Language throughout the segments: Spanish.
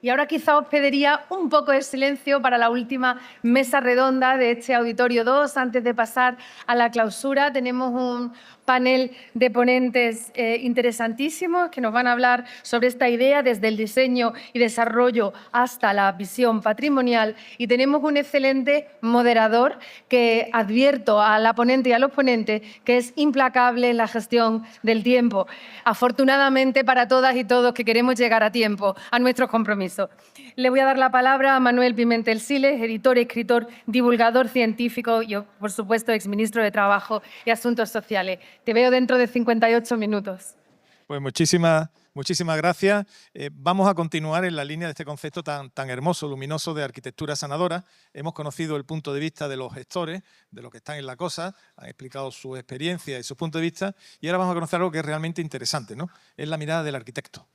Y ahora quizá os pediría un poco de silencio para la última mesa redonda de este Auditorio 2. Antes de pasar a la clausura, tenemos un panel de ponentes interesantísimos que nos van a hablar sobre esta idea desde el diseño y desarrollo hasta la visión patrimonial. Y tenemos un excelente moderador que advierto a la ponente y a los ponentes que es implacable en la gestión del tiempo. Afortunadamente para todas y todos que queremos llegar a tiempo a nuestros compromisos. Le voy a dar la palabra a Manuel Pimentel Siles, editor, escritor, divulgador científico y, por supuesto, exministro de Trabajo y Asuntos Sociales. Te veo dentro de 58 minutos. Pues muchísimas gracias. Vamos a continuar en la línea de este concepto tan hermoso, luminoso de arquitectura sanadora. Hemos conocido el punto de vista de los gestores, de los que están en la cosa, han explicado su experiencia y su punto de vista, y ahora vamos a conocer algo que es realmente interesante, ¿no? Es la mirada del arquitecto.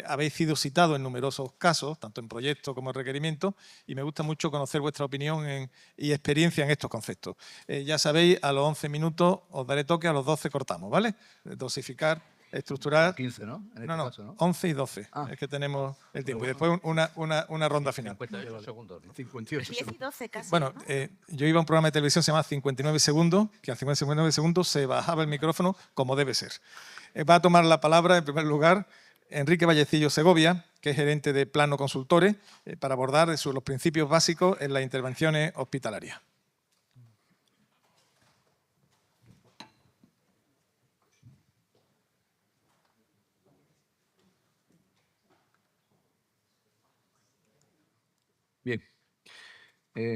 Habéis sido citados en numerosos casos, tanto en proyectos como en requerimientos, y me gusta mucho conocer vuestra opinión y experiencia en estos conceptos. Ya sabéis, a los 11 minutos os daré toque, a los 12 cortamos, ¿vale? Dosificar, estructurar. 15, ¿no? En este caso, ¿no? 11 y 12. Es que tenemos el tiempo. Y después una ronda final. 58 segundos, ¿no? 58 10 y 12 casi. Bueno, ¿no? yo iba a un programa de televisión que se llama 59 segundos, que a 59 segundos se bajaba el micrófono como debe ser. Va a tomar la palabra, en primer lugar, Enrique Vallecillo Segovia, que es gerente de Plano Consultores, para abordar los principios básicos en las intervenciones hospitalarias. Bien.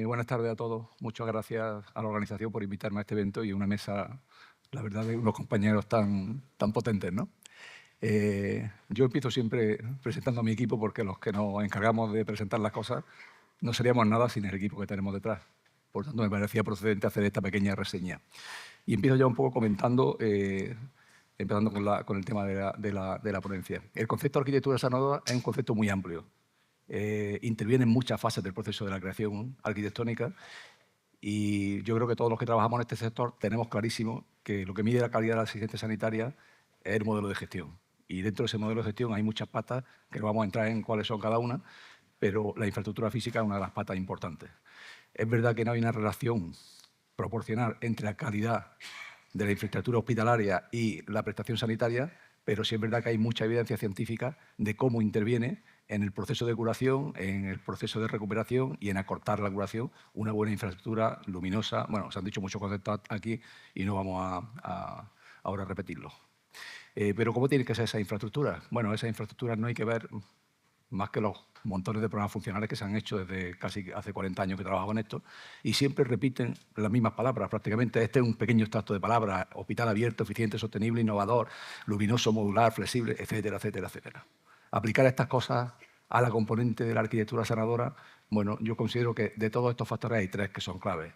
Buenas tardes a todos. Muchas gracias a la organización por invitarme a este evento y una mesa, la verdad, de unos compañeros tan potentes, ¿no? Yo empiezo siempre presentando a mi equipo porque los que nos encargamos de presentar las cosas no seríamos nada sin el equipo que tenemos detrás. Por tanto, me parecía procedente hacer esta pequeña reseña. Y empiezo ya un poco comentando, empezando con el tema de la ponencia. El concepto de arquitectura sanadora es un concepto muy amplio. Interviene en muchas fases del proceso de la creación arquitectónica y yo creo que todos los que trabajamos en este sector tenemos clarísimo que lo que mide la calidad de la asistencia sanitaria es el modelo de gestión. Y dentro de ese modelo de gestión hay muchas patas que no vamos a entrar en cuáles son cada una, pero la infraestructura física es una de las patas importantes. Es verdad que no hay una relación proporcional entre la calidad de la infraestructura hospitalaria y la prestación sanitaria, pero sí es verdad que hay mucha evidencia científica de cómo interviene en el proceso de curación, en el proceso de recuperación y en acortar la curación una buena infraestructura luminosa. Bueno, se han dicho muchos conceptos aquí y no vamos a ahora repetirlo. Pero ¿cómo tiene que ser esa infraestructura? Bueno, esa infraestructura no hay que ver más que los montones de programas funcionales que se han hecho desde casi hace 40 años que trabajo en esto, y siempre repiten las mismas palabras. Prácticamente este es un pequeño extracto de palabras: hospital abierto, eficiente, sostenible, innovador, luminoso, modular, flexible, etcétera, etcétera, etcétera. Aplicar estas cosas a la componente de la arquitectura sanadora, bueno, yo considero que de todos estos factores hay tres que son claves.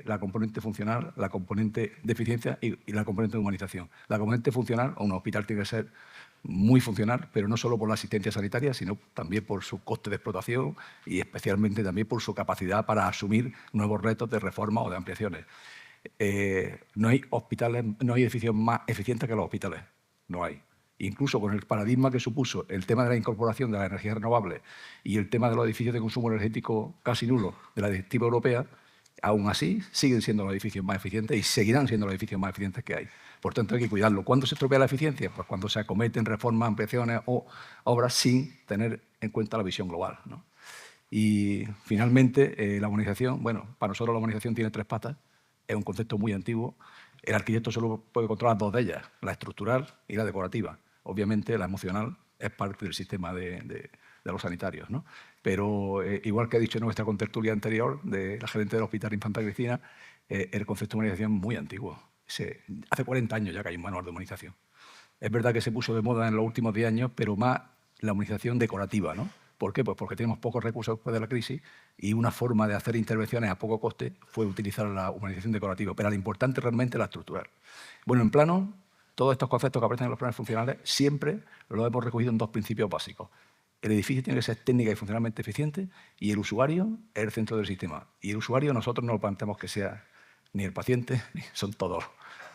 La componente funcional, la componente de eficiencia y la componente de humanización. La componente funcional, un hospital tiene que ser muy funcional, pero no solo por la asistencia sanitaria, sino también por su coste de explotación y especialmente también por su capacidad para asumir nuevos retos de reforma o de ampliaciones. No hay hospitales, no hay edificios más eficientes que los hospitales, no hay. Incluso con el paradigma que supuso el tema de la incorporación de las energías renovables y el tema de los edificios de consumo energético casi nulo de la Directiva Europea, aún así siguen siendo los edificios más eficientes y seguirán siendo los edificios más eficientes que hay. Por tanto, hay que cuidarlo. ¿Cuándo se estropea la eficiencia? Pues cuando se acometen reformas, ampliaciones o obras sin tener en cuenta la visión global, ¿no? Y finalmente, la humanización. Bueno, para nosotros la humanización tiene tres patas. Es un concepto muy antiguo. El arquitecto solo puede controlar dos de ellas, la estructural y la decorativa. Obviamente, la emocional es parte del sistema de los sanitarios, ¿no? Pero, igual que he dicho en nuestra contertulia anterior, de la gerente del Hospital Infanta Cristina, el concepto de humanización es muy antiguo. Hace 40 años ya que hay un manual de humanización. Es verdad que se puso de moda en los últimos 10 años, pero más la humanización decorativa, ¿no? ¿Por qué? Pues porque tenemos pocos recursos después de la crisis y una forma de hacer intervenciones a poco coste fue utilizar la humanización decorativa, pero lo importante realmente es la estructural. Bueno, en plano, todos estos conceptos que aparecen en los planes funcionales siempre los hemos recogido en dos principios básicos. El edificio tiene que ser técnica y funcionalmente eficiente y el usuario es el centro del sistema. Y el usuario nosotros no lo planteamos que sea ni el paciente, son todos.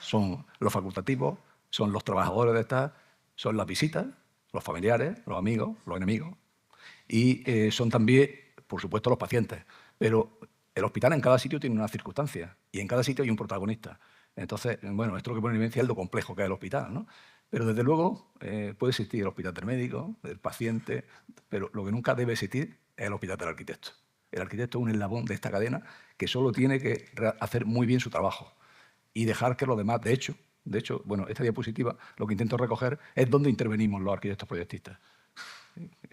Son los facultativos, son los trabajadores de esta, son las visitas, los familiares, los amigos, los enemigos. y son también, por supuesto, los pacientes. Pero el hospital en cada sitio tiene una circunstancia y en cada sitio hay un protagonista. Entonces, bueno, esto lo que pone en evidencia es lo complejo que es el hospital, ¿no? Pero desde luego puede existir el hospital del médico, del paciente, pero lo que nunca debe existir es el hospital del arquitecto. El arquitecto es un eslabón de esta cadena que solo tiene que hacer muy bien su trabajo y dejar que los demás, de hecho, bueno, esta diapositiva lo que intento recoger es dónde intervenimos los arquitectos proyectistas.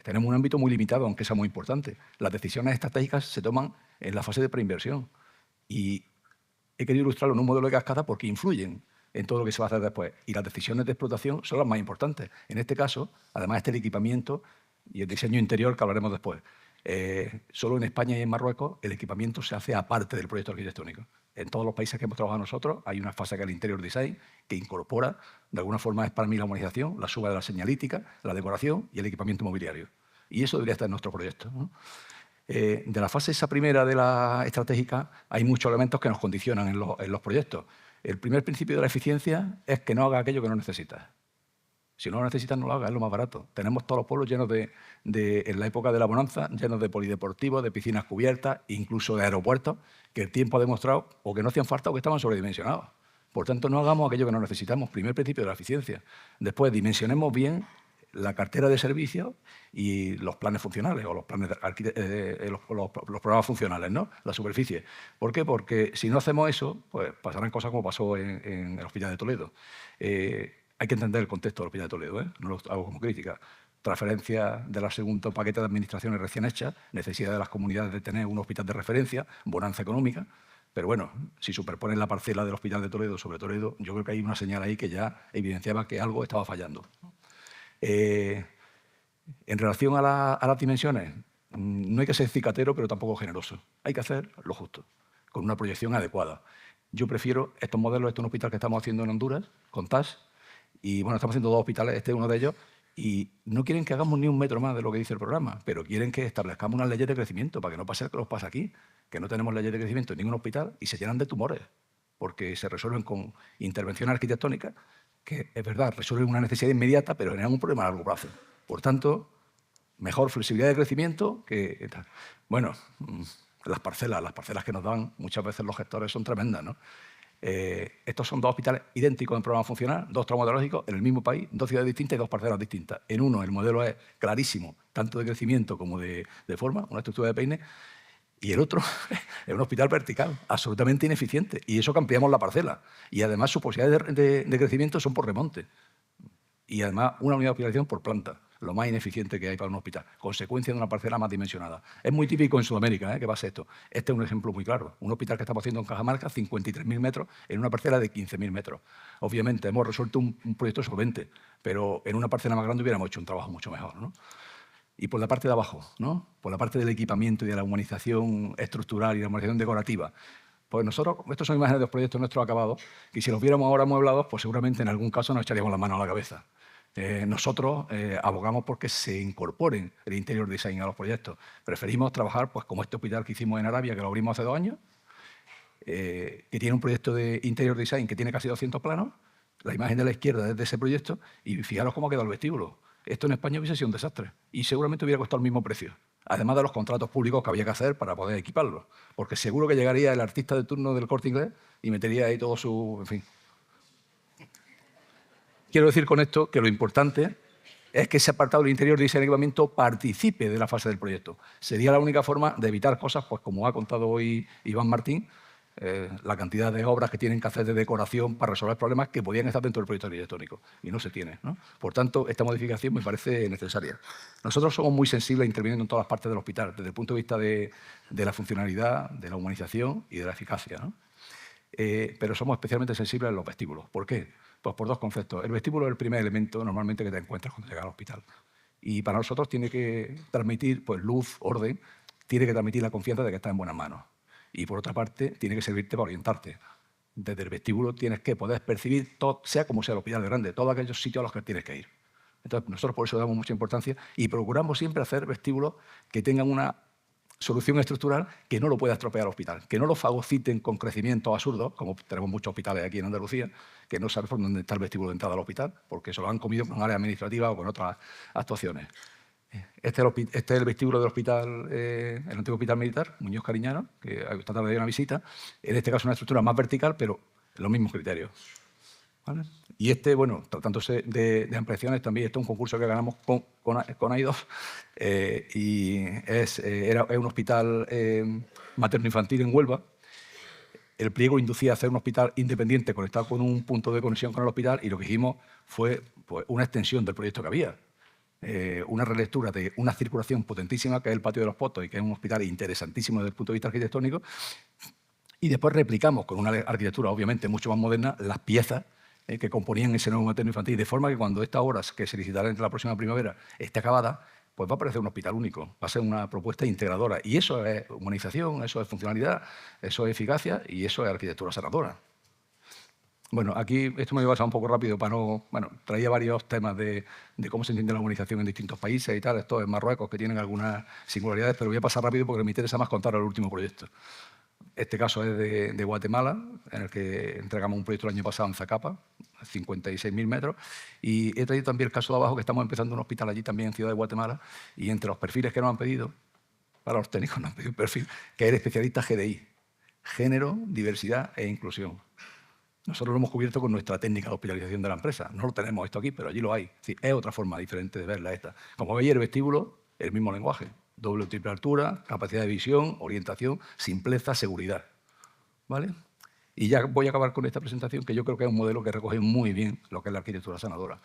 Tenemos un ámbito muy limitado, aunque sea muy importante. Las decisiones estratégicas se toman en la fase de preinversión y he querido ilustrarlo en un modelo de cascada porque influyen en todo lo que se va a hacer después. Y las decisiones de explotación son las más importantes. En este caso, además, está el equipamiento y el diseño interior que hablaremos después. Solo en España y en Marruecos el equipamiento se hace aparte del proyecto arquitectónico. En todos los países que hemos trabajado nosotros hay una fase que es el interior design, que incorpora, de alguna forma es para mí la humanización, la suba de la señalítica, la decoración y el equipamiento mobiliario. Y eso debería estar en nuestro proyecto, ¿no? De la fase esa primera de la estratégica hay muchos elementos que nos condicionan en los proyectos. El primer principio de la eficiencia es que no haga aquello que no necesitas. Si no lo necesitas, no lo hagas, es lo más barato. Tenemos todos los pueblos llenos en la época de la bonanza, llenos de polideportivos, de piscinas cubiertas, incluso de aeropuertos, que el tiempo ha demostrado o que no hacían falta o que estaban sobredimensionados. Por tanto, no hagamos aquello que no necesitamos. Primer principio de la eficiencia. Después, dimensionemos bien la cartera de servicios y los planes funcionales o los planes los programas funcionales, ¿no? La superficie. ¿Por qué? Porque si no hacemos eso, pues pasarán cosas como pasó en el Hospital de Toledo. Hay que entender el contexto del Hospital de Toledo, ¿eh? No lo hago como crítica. Transferencia del segundo paquete de administraciones recién hechas, necesidad de las comunidades de tener un hospital de referencia, bonanza económica. Pero bueno, si superponen la parcela del Hospital de Toledo sobre Toledo, yo creo que hay una señal ahí que ya evidenciaba que algo estaba fallando. En relación a las dimensiones, no hay que ser cicatero, pero tampoco generoso. Hay que hacer lo justo, con una proyección adecuada. Yo prefiero estos modelos, este es un hospital que estamos haciendo en Honduras, con TAS, y bueno, estamos haciendo 2 hospitales, este es uno de ellos, y no quieren que hagamos ni un metro más de lo que dice el programa, pero quieren que establezcamos unas leyes de crecimiento para que no pase lo que nos pasa aquí, que no tenemos leyes de crecimiento en ningún hospital y se llenan de tumores, porque se resuelven con intervención arquitectónica, que es verdad, resuelven una necesidad inmediata, pero generan un problema a largo plazo. Por tanto, mejor flexibilidad de crecimiento que... Bueno, las parcelas que nos dan muchas veces los gestores son tremendas, ¿no? Estos son 2 hospitales idénticos en programa funcional, 2 traumatológicos en el mismo país, 2 ciudades distintas y 2 parcelas distintas. En uno el modelo es clarísimo, tanto de crecimiento como de forma, una estructura de peine, y el otro es un hospital vertical, absolutamente ineficiente, y eso que ampliamos la parcela. Y además sus posibilidades de crecimiento son por remonte. Y además una unidad de hospitalización por planta, lo más ineficiente que hay para un hospital, consecuencia de una parcela más dimensionada. Es muy típico en Sudamérica, que pasa esto. Este es un ejemplo muy claro. Un hospital que estamos haciendo en Cajamarca, 53.000 metros, en una parcela de 15.000 metros. Obviamente hemos resuelto un proyecto solvente, pero en una parcela más grande hubiéramos hecho un trabajo mucho mejor, ¿no? Y por la parte de abajo, ¿no? Por la parte del equipamiento y de la humanización estructural y la humanización decorativa. Pues nosotros, estos son imágenes de los proyectos nuestros acabados, que si los viéramos ahora amueblados, pues seguramente en algún caso nos echaríamos la mano a la cabeza. Nosotros abogamos porque se incorporen el interior design a los proyectos. Preferimos trabajar pues, como este hospital que hicimos en Arabia, que lo abrimos hace 2 años, que tiene un proyecto de interior design que tiene casi 200 planos. La imagen de la izquierda es de ese proyecto y fijaros cómo ha quedado el vestíbulo. Esto en España hubiese sido un desastre y seguramente hubiera costado el mismo precio, además de los contratos públicos que había que hacer para poder equiparlo, porque seguro que llegaría el artista de turno del Corte Inglés y metería ahí todo su... en fin. Quiero decir con esto que lo importante es que ese apartado del interior de ese equipamiento participe de la fase del proyecto. Sería la única forma de evitar cosas, pues como ha contado hoy Iván Martín, la cantidad de obras que tienen que hacer de decoración para resolver problemas que podían estar dentro del proyecto arquitectónico y no se tiene, ¿no? Por tanto, esta modificación me parece necesaria. Nosotros somos muy sensibles interviniendo en todas las partes del hospital, desde el punto de vista de la funcionalidad, de la humanización y de la eficacia, ¿no? Pero somos especialmente sensibles en los vestíbulos. ¿Por qué? Pues por 2 conceptos. El vestíbulo es el primer elemento normalmente que te encuentras cuando llegas al hospital. Y para nosotros tiene que transmitir pues, luz, orden, tiene que transmitir la confianza de que estás en buenas manos. Y por otra parte, tiene que servirte para orientarte. Desde el vestíbulo tienes que poder percibir, todo, sea como sea el hospital de grande, todos aquellos sitios a los que tienes que ir. Entonces, nosotros por eso damos mucha importancia y procuramos siempre hacer vestíbulos que tengan una solución estructural que no lo pueda estropear el hospital, que no lo fagociten con crecimientos absurdos, como tenemos muchos hospitales aquí en Andalucía, que no sabes por dónde está el vestíbulo de entrada al hospital, porque se lo han comido con áreas administrativas o con otras actuaciones. Este es el vestíbulo del hospital, el antiguo hospital militar, Muñoz Cariñano, que esta tarde hay una visita. En este caso, una estructura más vertical, pero los mismos criterios. ¿Vale? Y bueno, tratándose de ampliaciones, también este es un concurso que ganamos con AIDOS y es un hospital materno-infantil en Huelva. El pliego inducía a hacer un hospital independiente conectado con un punto de conexión con el hospital y lo que hicimos fue pues, una extensión del proyecto que había. Una relectura de una circulación potentísima, que es el Patio de los Potos y que es un hospital interesantísimo desde el punto de vista arquitectónico. Y después replicamos con una arquitectura obviamente mucho más moderna las piezas que componían ese nuevo materno infantil, de forma que cuando esta obra, que se licitará entre la próxima primavera, esté acabada, pues va a parecer un hospital único, va a ser una propuesta integradora. Y eso es humanización, eso es funcionalidad, eso es eficacia y eso es arquitectura sanadora. Bueno, aquí esto me voy a pasar un poco rápido para no... Bueno, traía varios temas de cómo se entiende la humanización en distintos países y tal. Esto es Marruecos, que tienen algunas singularidades, pero voy a pasar rápido porque me interesa más contar el último proyecto. Este caso es de Guatemala, en el que entregamos un proyecto el año pasado en Zacapa, 56.000 metros, y he traído también el caso de abajo, que estamos empezando un hospital allí también en Ciudad de Guatemala, y entre los perfiles que nos han pedido, para los técnicos nos han pedido un perfil, que es el especialista GDI, Género, Diversidad e Inclusión. Nosotros lo hemos cubierto con nuestra técnica de hospitalización de la empresa. No lo tenemos esto aquí, pero allí lo hay. Es otra forma diferente de verla esta. Como veis, el vestíbulo, el mismo lenguaje. Doble o triple altura, capacidad de visión, orientación, simpleza, seguridad. ¿Vale? Y ya voy a acabar con esta presentación, que yo creo que es un modelo que recoge muy bien lo que es la arquitectura sanadora.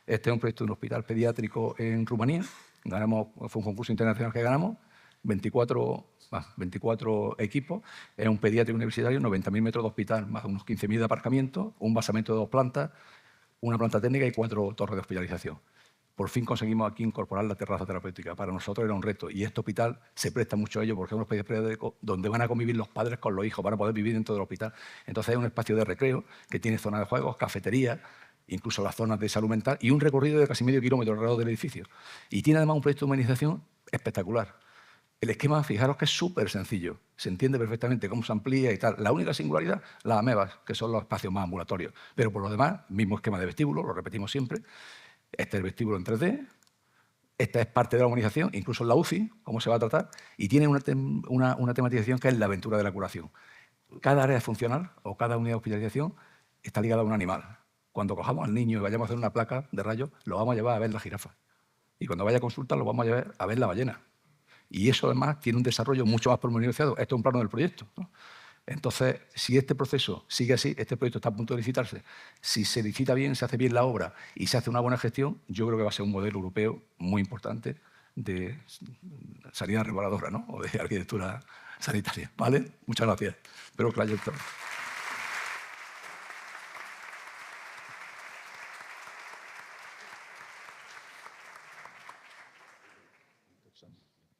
Este es un proyecto de un hospital pediátrico en Rumanía. Fue un concurso internacional que ganamos. 24 equipos, es un pediátrico universitario, 90.000 metros de hospital, más unos 15.000 de aparcamiento, un basamento de 2 plantas, una planta técnica y 4 torres de hospitalización. Por fin conseguimos aquí incorporar la terraza terapéutica. Para nosotros era un reto y este hospital se presta mucho a ello porque es un hospital pediátrico donde van a convivir los padres con los hijos, van a poder vivir dentro del hospital. Entonces es un espacio de recreo que tiene zona de juegos, cafetería, incluso las zonas de salud mental y un recorrido de casi medio kilómetro alrededor del edificio. Y tiene además un proyecto de humanización espectacular. El esquema, fijaros que es súper sencillo. Se entiende perfectamente cómo se amplía y tal. La única singularidad, las amebas, que son los espacios más ambulatorios. Pero por lo demás, mismo esquema de vestíbulo, lo repetimos siempre. Este es el vestíbulo en 3D. Esta es parte de la humanización, incluso en la UCI, cómo se va a tratar. Y tiene una tematización que es la aventura de la curación. Cada área funcional o cada unidad de hospitalización está ligada a un animal. Cuando cojamos al niño y vayamos a hacer una placa de rayos, lo vamos a llevar a ver la jirafa. Y cuando vaya a consulta, lo vamos a llevar a ver la ballena. Y eso, además, tiene un desarrollo mucho más pormenorizado. Esto es un plano del proyecto, ¿no? Entonces, si este proceso sigue así, este proyecto está a punto de licitarse, si se licita bien, se hace bien la obra y se hace una buena gestión, yo creo que va a ser un modelo europeo muy importante de sanidad reparadora, ¿no? O de arquitectura sanitaria. ¿Vale? Muchas gracias. Espero que la haya gustado.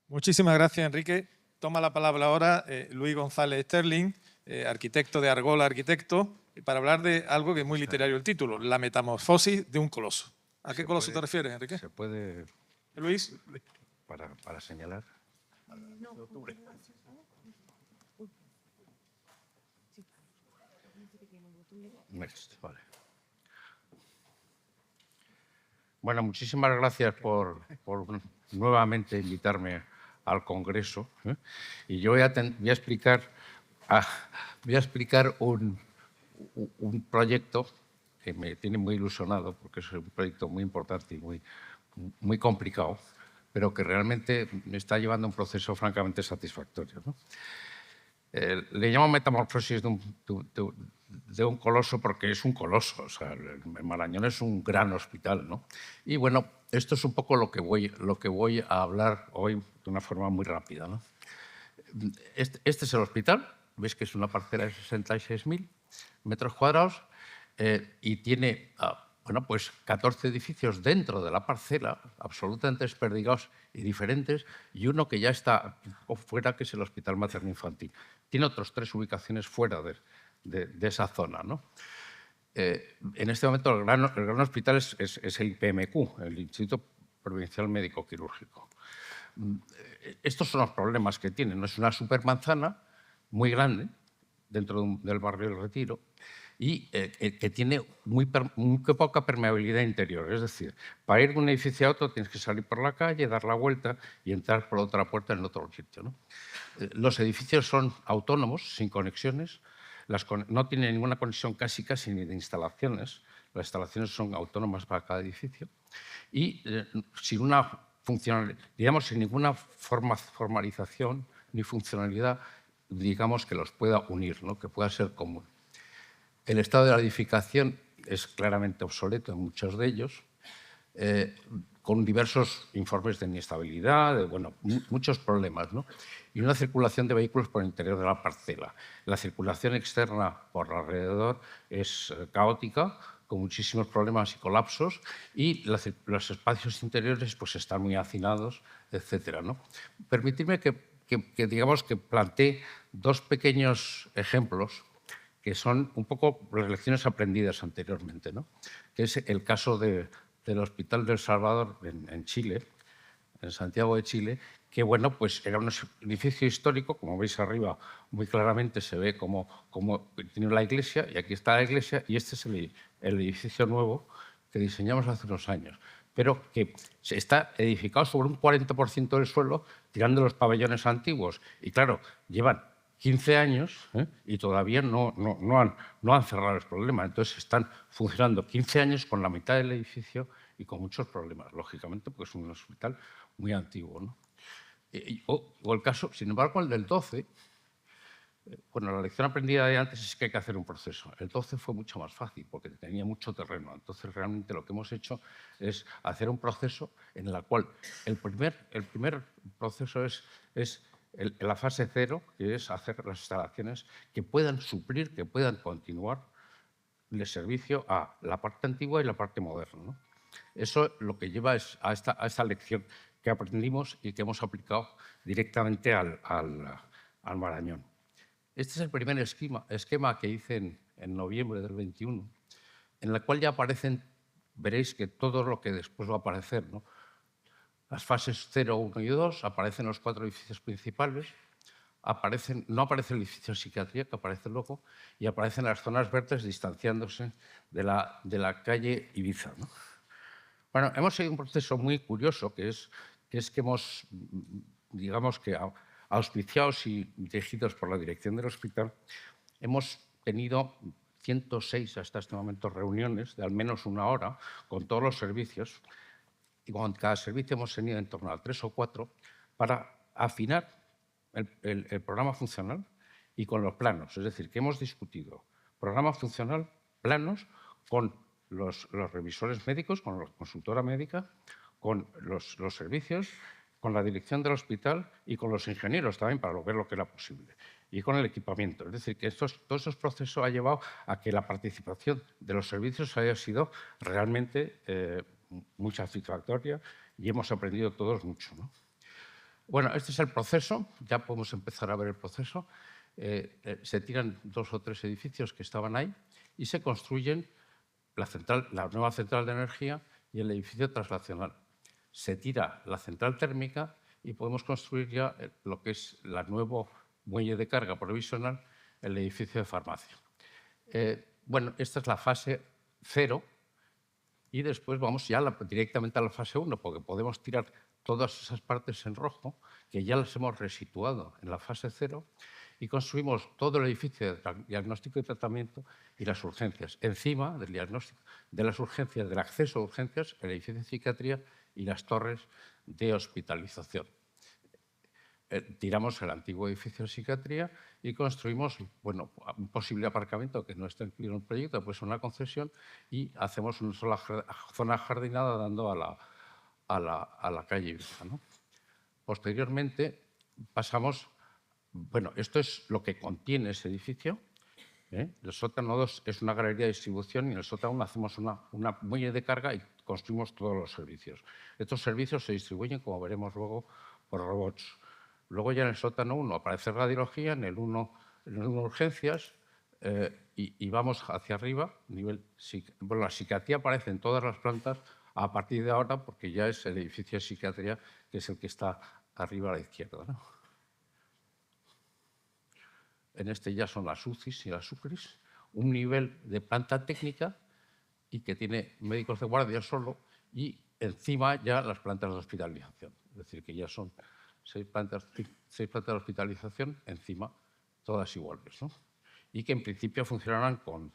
Muchísimas gracias, Enrique. Toma la palabra ahora Luis González Sterling, arquitecto de Argola Arquitecto, para hablar de algo que es muy literario el título, la metamorfosis de un coloso. ¿A qué coloso te refieres, Enrique? ¿Se puede, Luis? para señalar? Next, vale. Bueno, muchísimas gracias por nuevamente invitarme al Congreso. Y yo voy a explicar un proyecto que me tiene muy ilusionado, porque es un proyecto muy importante y muy complicado, pero que realmente me está llevando a un proceso francamente satisfactorio, ¿no? Le llamo metamorfosis de un coloso porque es un coloso. O sea, el Marañón es un gran hospital, ¿no? Y bueno, esto es un poco lo que voy a hablar hoy de una forma muy rápida, ¿no? Este es el hospital. Veis que es una parcela de 66.000 metros cuadrados y tiene bueno, pues 14 edificios dentro de la parcela, absolutamente desperdigados y diferentes, y uno que ya está fuera, que es el Hospital Materno Infantil. Tiene otros 3 ubicaciones fuera de esa zona, ¿no? En este momento el gran hospital es el IPMQ, el Instituto Provincial Médico Quirúrgico. Estos son los problemas que tiene. No es una supermanzana muy grande, dentro del barrio del Retiro, y que tiene muy poca permeabilidad interior. Es decir, para ir de un edificio a otro tienes que salir por la calle, dar la vuelta y entrar por otra puerta en otro sitio, ¿no? Los edificios son autónomos, sin conexiones, no tienen ninguna conexión casi ni de instalaciones. Las instalaciones son autónomas para cada edificio y sin una digamos, sin ninguna formalización ni funcionalidad, digamos, que los pueda unir, ¿no? Que pueda ser común. El estado de la edificación es claramente obsoleto en muchos de ellos, con diversos informes de inestabilidad, bueno, muchos problemas, ¿no? Y una circulación de vehículos por el interior de la parcela. La circulación externa por alrededor es caótica, con muchísimos problemas y colapsos, y los espacios interiores pues, están muy hacinados, etcétera, ¿no? Permitidme digamos, que plantee dos pequeños ejemplos que son un poco las lecciones aprendidas anteriormente, ¿no? Que es el caso del Hospital del Salvador en Chile, en Santiago de Chile, que bueno, pues era un edificio histórico, como veis arriba muy claramente se ve como tiene la iglesia, y aquí está la iglesia, y este es el edificio nuevo que diseñamos hace unos años, pero que está edificado sobre un 40% del suelo, tirando los pabellones antiguos. Y claro, llevan 15 años y todavía no han cerrado los problemas. Entonces están funcionando 15 años con la mitad del edificio y con muchos problemas, lógicamente, porque es un hospital muy antiguo, ¿no? O el caso, sin embargo, el del 12, bueno, la lección aprendida de antes es que hay que hacer un proceso. El 12 fue mucho más fácil porque tenía mucho terreno. Entonces, realmente lo que hemos hecho es hacer un proceso en el cual el primer proceso es la fase 0, que es hacer las instalaciones que puedan suplir, que puedan continuar el servicio a la parte antigua y la parte moderna, ¿no? Eso lo que lleva es a esta lección que aprendimos y que hemos aplicado directamente al Marañón. Este es el primer esquema que hice en noviembre del 21, en el cual ya aparecen, veréis que todo lo que después va a aparecer, ¿no? Las fases 0, 1 y 2, aparecen los 4 edificios principales, no aparece el edificio de psiquiatría, que aparece luego, y aparecen las zonas verdes distanciándose de la calle Ibiza, ¿no? Bueno, hemos seguido un proceso muy curioso, que es que hemos, digamos que auspiciados y dirigidos por la dirección del hospital, hemos tenido 106 hasta este momento reuniones de al menos 1 hora con todos los servicios, y con cada servicio hemos tenido en torno a 3 o 4 para afinar el programa funcional y con los planos. Es decir, que hemos discutido programa funcional, planos, con los revisores médicos, con la consultora médica, con los servicios, con la dirección del hospital y con los ingenieros también para ver lo que era posible. Y con el equipamiento. Es decir, que todos esos procesos han llevado a que la participación de los servicios haya sido realmente muy satisfactoria y hemos aprendido todos mucho, ¿no? Bueno, este es el proceso. Ya podemos empezar a ver el proceso. Se tiran 2 o 3 edificios que estaban ahí y se construyen la nueva central de energía y el edificio traslacional. Se tira la central térmica y podemos construir ya lo que es el nuevo muelle de carga provisional, el edificio de farmacia. Bueno, esta es la fase 0 y después vamos ya directamente a la fase 1, porque podemos tirar todas esas partes en rojo, que ya las hemos resituado en la fase 0, y construimos todo el edificio de diagnóstico y tratamiento y las urgencias. Encima del diagnóstico, de las urgencias, del acceso a urgencias, el edificio de psiquiatría y las torres de hospitalización. Tiramos el antiguo edificio de psiquiatría y construimos, bueno, un posible aparcamiento que no está incluido en el proyecto, pues una concesión, y hacemos una sola zona jardinada dando a la calle Ibiza, ¿no? Posteriormente pasamos, bueno, esto es lo que contiene ese edificio. El sótano 2 es una galería de distribución y en el sótano 1 hacemos una muelle de carga y construimos todos los servicios. Estos servicios se distribuyen, como veremos luego, por robots. Luego ya en el sótano 1 aparece radiología, en el 1 urgencias y vamos hacia arriba. Bueno, la psiquiatría aparece en todas las plantas a partir de ahora porque ya es el edificio de psiquiatría que es el que está arriba a la izquierda, ¿no? en este ya son las UCIs y las UCRIs, un nivel de planta técnica y que tiene médicos de guardia solo, y encima ya las plantas de hospitalización. Es decir, que ya son 6 plantas de hospitalización encima, todas iguales, ¿no? Y que en principio funcionarán con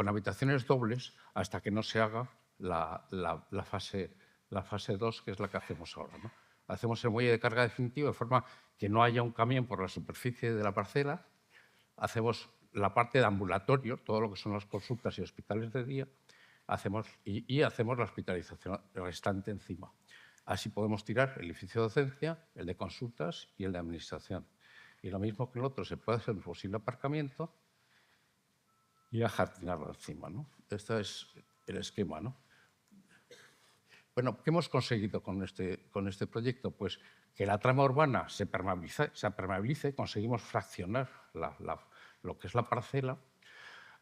habitaciones dobles hasta que no se haga la fase 2, que es la que hacemos ahora, ¿no? Hacemos el muelle de carga definitivo de forma que no haya un camión por la superficie de la parcela. Hacemos la parte de ambulatorio, todo lo que son las consultas y hospitales de día, y hacemos la hospitalización restante encima. Así podemos tirar el edificio de docencia, el de consultas y el de administración. Y lo mismo que el otro, se puede hacer un posible aparcamiento y ajardinarlo encima, ¿no? Este es el esquema, ¿no? Bueno, ¿qué hemos conseguido con este proyecto? Pues que la trama urbana se permeabilice, conseguimos fraccionar lo que es la parcela,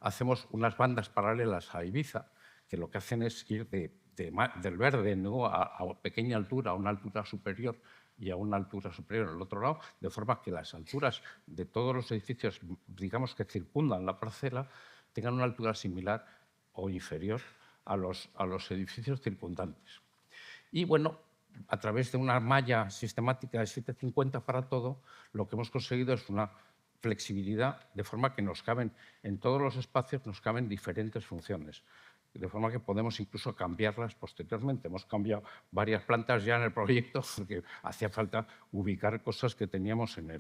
hacemos unas bandas paralelas a Ibiza, que lo que hacen es ir del verde, ¿no?, a pequeña altura, a una altura superior y a una altura superior al otro lado, de forma que las alturas de todos los edificios, digamos, que circundan la parcela, tengan una altura similar o inferior a los edificios circundantes. Y bueno, a través de una malla sistemática de 750 para todo, lo que hemos conseguido es una flexibilidad, de forma que nos caben, en todos los espacios nos caben diferentes funciones, de forma que podemos incluso cambiarlas posteriormente. Hemos cambiado varias plantas ya en el proyecto porque hacía falta ubicar cosas que teníamos en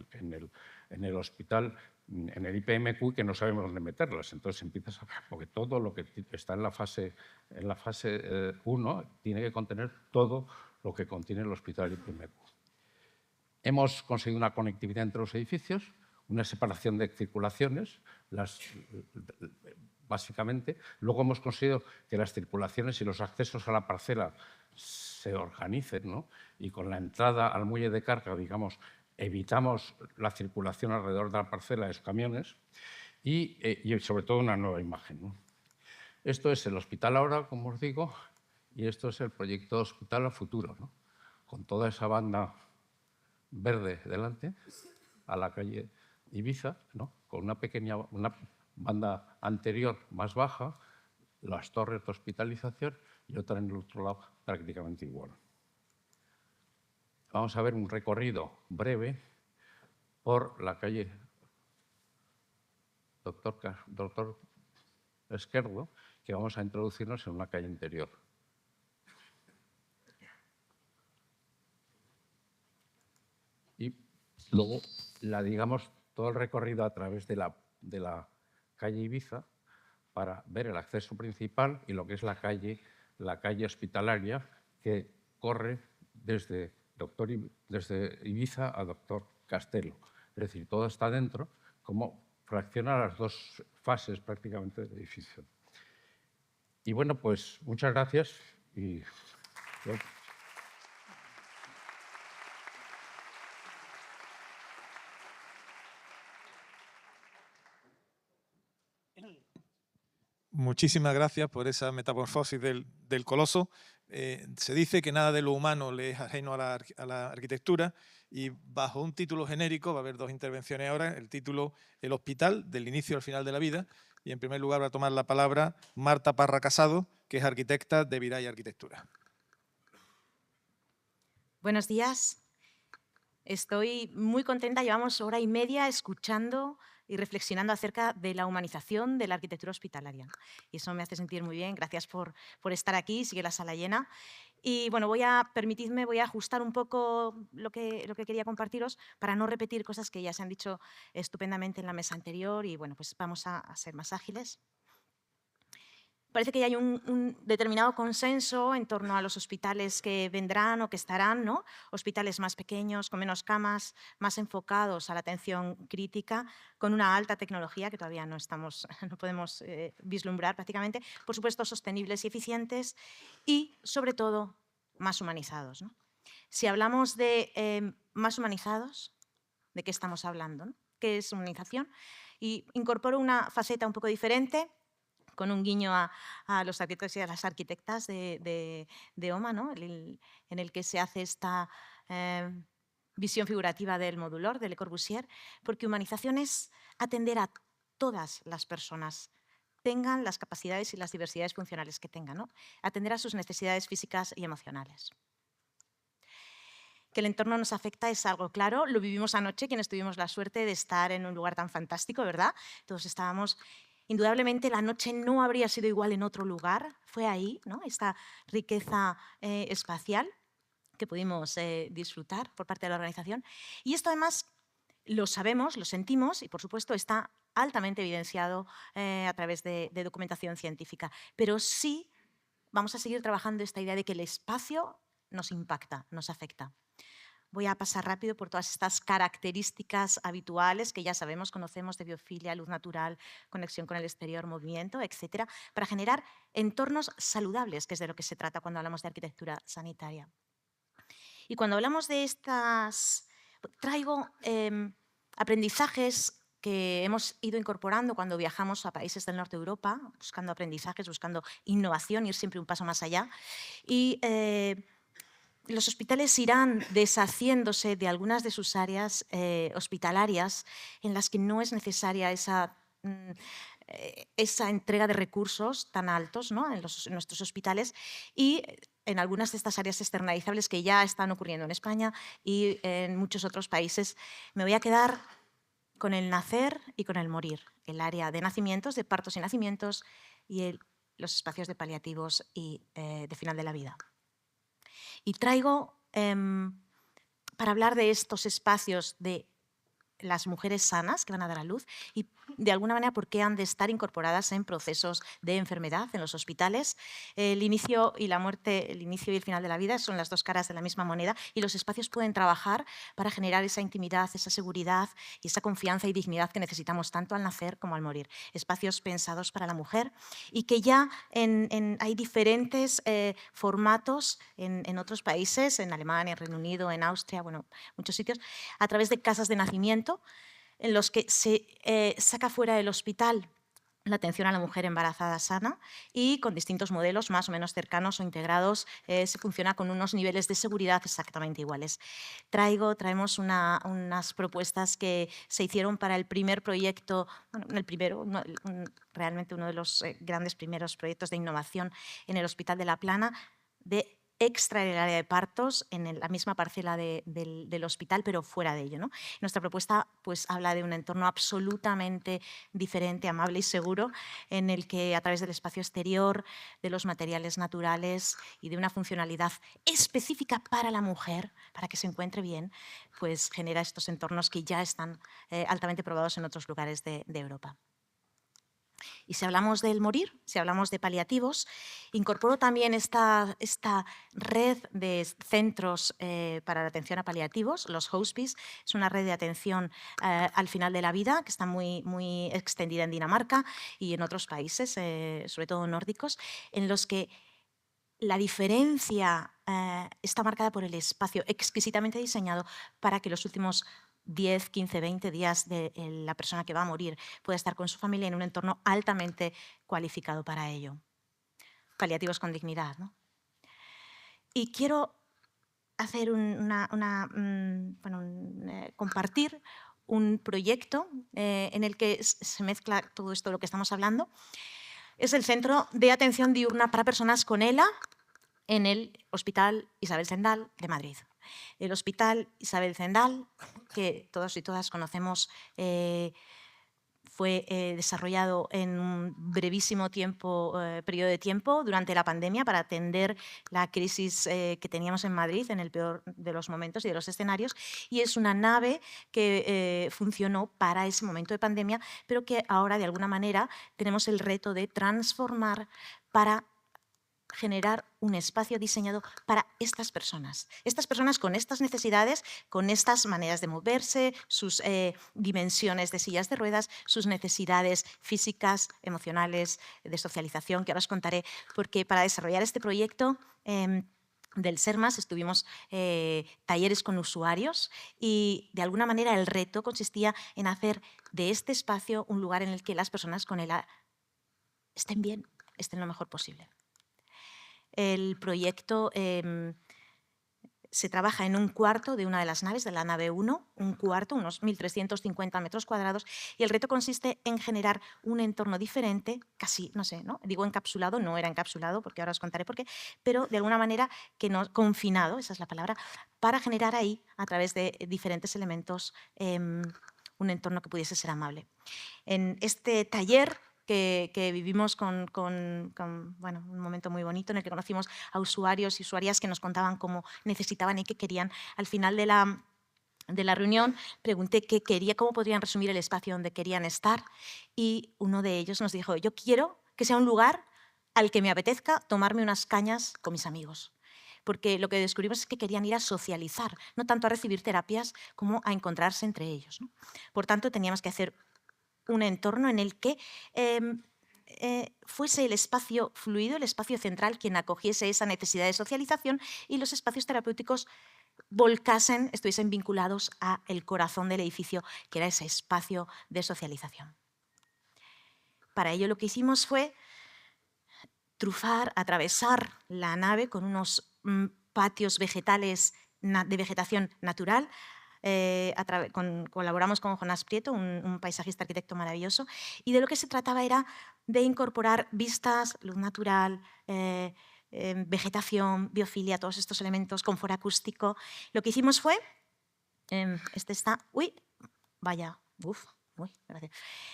el hospital, en el IPMQ, que no sabemos dónde meterlas. Entonces empiezas porque todo lo que está en la fase 1 tiene que contener todo lo que contiene el hospital IPMQ. Hemos conseguido una conectividad entre los edificios, una separación de circulaciones, básicamente. Luego hemos conseguido que las circulaciones y los accesos a la parcela se organicen, ¿no? Y con la entrada al muelle de carga, digamos, evitamos la circulación alrededor de la parcela de los camiones y sobre todo una nueva imagen, ¿no? Esto es el hospital ahora, como os digo, y esto es el proyecto Hospital a Futuro, ¿no? Con toda esa banda verde delante, a la calle Ibiza, ¿no? Con una banda anterior más baja, las torres de hospitalización y otra en el otro lado prácticamente igual. Vamos a ver un recorrido breve por la calle Doctor Esquerdo, que vamos a introducirnos en una calle interior. Y luego, digamos, todo el recorrido a través de la calle Ibiza para ver el acceso principal y lo que es la calle hospitalaria que corre desde Ibiza a Doctor Castelo. Es decir, todo está dentro, como fracciona las dos fases prácticamente del edificio. Y bueno, pues muchas gracias. Muchísimas gracias por esa metamorfosis del coloso. Se dice que nada de lo humano le es ajeno a la arquitectura, y bajo un título genérico va a haber dos intervenciones ahora. El título El hospital, del inicio al final de la vida. Y en primer lugar va a tomar la palabra Marta Parra Casado, que es arquitecta de Viray Arquitectura. Buenos días. Estoy muy contenta. Llevamos hora y media escuchando y reflexionando acerca de la humanización de la arquitectura hospitalaria. Y eso me hace sentir muy bien. Gracias por estar aquí. Sigue la sala llena. Y bueno, voy a ajustar un poco lo que quería compartiros para no repetir cosas que ya se han dicho estupendamente en la mesa anterior, y bueno, pues vamos a ser más ágiles. Parece que ya hay un determinado consenso en torno a los hospitales que vendrán o que estarán, ¿no? Hospitales más pequeños, con menos camas, más enfocados a la atención crítica, con una alta tecnología que todavía no podemos vislumbrar prácticamente, por supuesto sostenibles y eficientes, y sobre todo más humanizados, ¿no? Si hablamos de más humanizados, ¿de qué estamos hablando, ¿no? ¿Qué es humanización? Y incorporo una faceta un poco diferente, con un guiño a los arquitectos y a las arquitectas de OMA, ¿no? En el que se hace esta visión figurativa del Modulor, de Le Corbusier, porque humanización es atender a todas las personas, tengan las capacidades y las diversidades funcionales que tengan, ¿no? Atender a sus necesidades físicas y emocionales. Que el entorno nos afecta es algo claro, lo vivimos anoche, quienes tuvimos la suerte de estar en un lugar tan fantástico, ¿verdad? Todos estábamos, indudablemente la noche no habría sido igual en otro lugar, fue ahí, ¿no? Esta riqueza espacial que pudimos disfrutar por parte de la organización. Y esto además lo sabemos, lo sentimos y por supuesto está altamente evidenciado a través de documentación científica. Pero sí vamos a seguir trabajando esta idea de que el espacio nos impacta, nos afecta. Voy a pasar rápido por todas estas características habituales que ya sabemos, conocemos de biofilia, luz natural, conexión con el exterior, movimiento, etcétera, para generar entornos saludables, que es de lo que se trata cuando hablamos de arquitectura sanitaria. Y cuando hablamos de estas, traigo aprendizajes que hemos ido incorporando cuando viajamos a países del norte de Europa, buscando aprendizajes, buscando innovación, ir siempre un paso más allá. Y los hospitales irán deshaciéndose de algunas de sus áreas hospitalarias en las que no es necesaria esa entrega de recursos tan altos, ¿no? en nuestros hospitales, y en algunas de estas áreas externalizables que ya están ocurriendo en España y en muchos otros países. Me voy a quedar con el nacer y con el morir, el área de nacimientos, de partos y nacimientos, y los espacios de paliativos y de final de la vida. Y traigo, para hablar de estos espacios de las mujeres sanas que van a dar a luz y de alguna manera por qué han de estar incorporadas en procesos de enfermedad en los hospitales. El inicio y la muerte, el inicio y el final de la vida son las dos caras de la misma moneda y los espacios pueden trabajar para generar esa intimidad, esa seguridad y esa confianza y dignidad que necesitamos tanto al nacer como al morir. Espacios pensados para la mujer y que ya hay diferentes formatos en otros países, en Alemania, en Reino Unido, en Austria, bueno, muchos sitios, a través de casas de nacimiento en los que se saca fuera del hospital la atención a la mujer embarazada sana y con distintos modelos más o menos cercanos o integrados se funciona con unos niveles de seguridad exactamente iguales. Traemos unas propuestas que se hicieron para el primer proyecto, bueno, el primero, realmente uno de los grandes primeros proyectos de innovación en el Hospital de La Plana, de extraer el área de partos en la misma parcela del hospital, pero fuera de ello, ¿no? Nuestra propuesta pues, habla de un entorno absolutamente diferente, amable y seguro, en el que a través del espacio exterior, de los materiales naturales y de una funcionalidad específica para la mujer, para que se encuentre bien, pues genera estos entornos que ya están altamente probados en otros lugares de Europa. Y si hablamos del morir, si hablamos de paliativos, incorporo también esta red de centros para la atención a paliativos, los hospice. Es una red de atención al final de la vida que está muy extendida en Dinamarca y en otros países, sobre todo nórdicos, en los que la diferencia está marcada por el espacio exquisitamente diseñado para que los últimos 10, 15, 20 días de la persona que va a morir pueda estar con su familia en un entorno altamente cualificado para ello. Paliativos con dignidad, ¿no? Y quiero hacer compartir un proyecto en el que se mezcla todo esto de lo que estamos hablando. Es el Centro de Atención Diurna para Personas con ELA en el Hospital Isabel Zendal de Madrid. El Hospital Isabel Zendal, que todos y todas conocemos, fue desarrollado en un brevísimo periodo de tiempo durante la pandemia para atender la crisis que teníamos en Madrid en el peor de los momentos y de los escenarios, y es una nave que funcionó para ese momento de pandemia, pero que ahora de alguna manera tenemos el reto de transformar para generar un espacio diseñado para estas personas con estas necesidades, con estas maneras de moverse, sus dimensiones de sillas de ruedas, sus necesidades físicas, emocionales, de socialización, que ahora os contaré, porque para desarrollar este proyecto del SERMAS estuvimos talleres con usuarios y de alguna manera el reto consistía en hacer de este espacio un lugar en el que las personas con ELA estén bien, estén lo mejor posible. El proyecto se trabaja en un cuarto de una de las naves, de la nave 1, un cuarto, unos 1.350 metros cuadrados, y el reto consiste en generar un entorno diferente, casi, no sé, ¿no? Digo encapsulado, no era encapsulado, porque ahora os contaré por qué, pero de alguna manera que no, confinado, esa es la palabra, para generar ahí, a través de diferentes elementos, un entorno que pudiese ser amable. En este taller que vivimos con bueno, un momento muy bonito en el que conocimos a usuarios y usuarias que nos contaban cómo necesitaban y qué querían. Al final de la reunión pregunté qué quería, cómo podrían resumir el espacio donde querían estar, y uno de ellos nos dijo: yo quiero que sea un lugar al que me apetezca tomarme unas cañas con mis amigos. Porque lo que descubrimos es que querían ir a socializar, no tanto a recibir terapias como a encontrarse entre ellos, ¿no? Por tanto, teníamos que hacer un entorno en el que fuese el espacio fluido, el espacio central, quien acogiese esa necesidad de socialización, y los espacios terapéuticos estuviesen vinculados al corazón del edificio, que era ese espacio de socialización. Para ello lo que hicimos fue atravesar la nave con unos patios vegetales de vegetación natural. Colaboramos con Jonás Prieto, un paisajista arquitecto maravilloso, y de lo que se trataba era de incorporar vistas, luz natural, vegetación, biofilia, todos estos elementos, confort acústico. Lo que hicimos fue, gracias.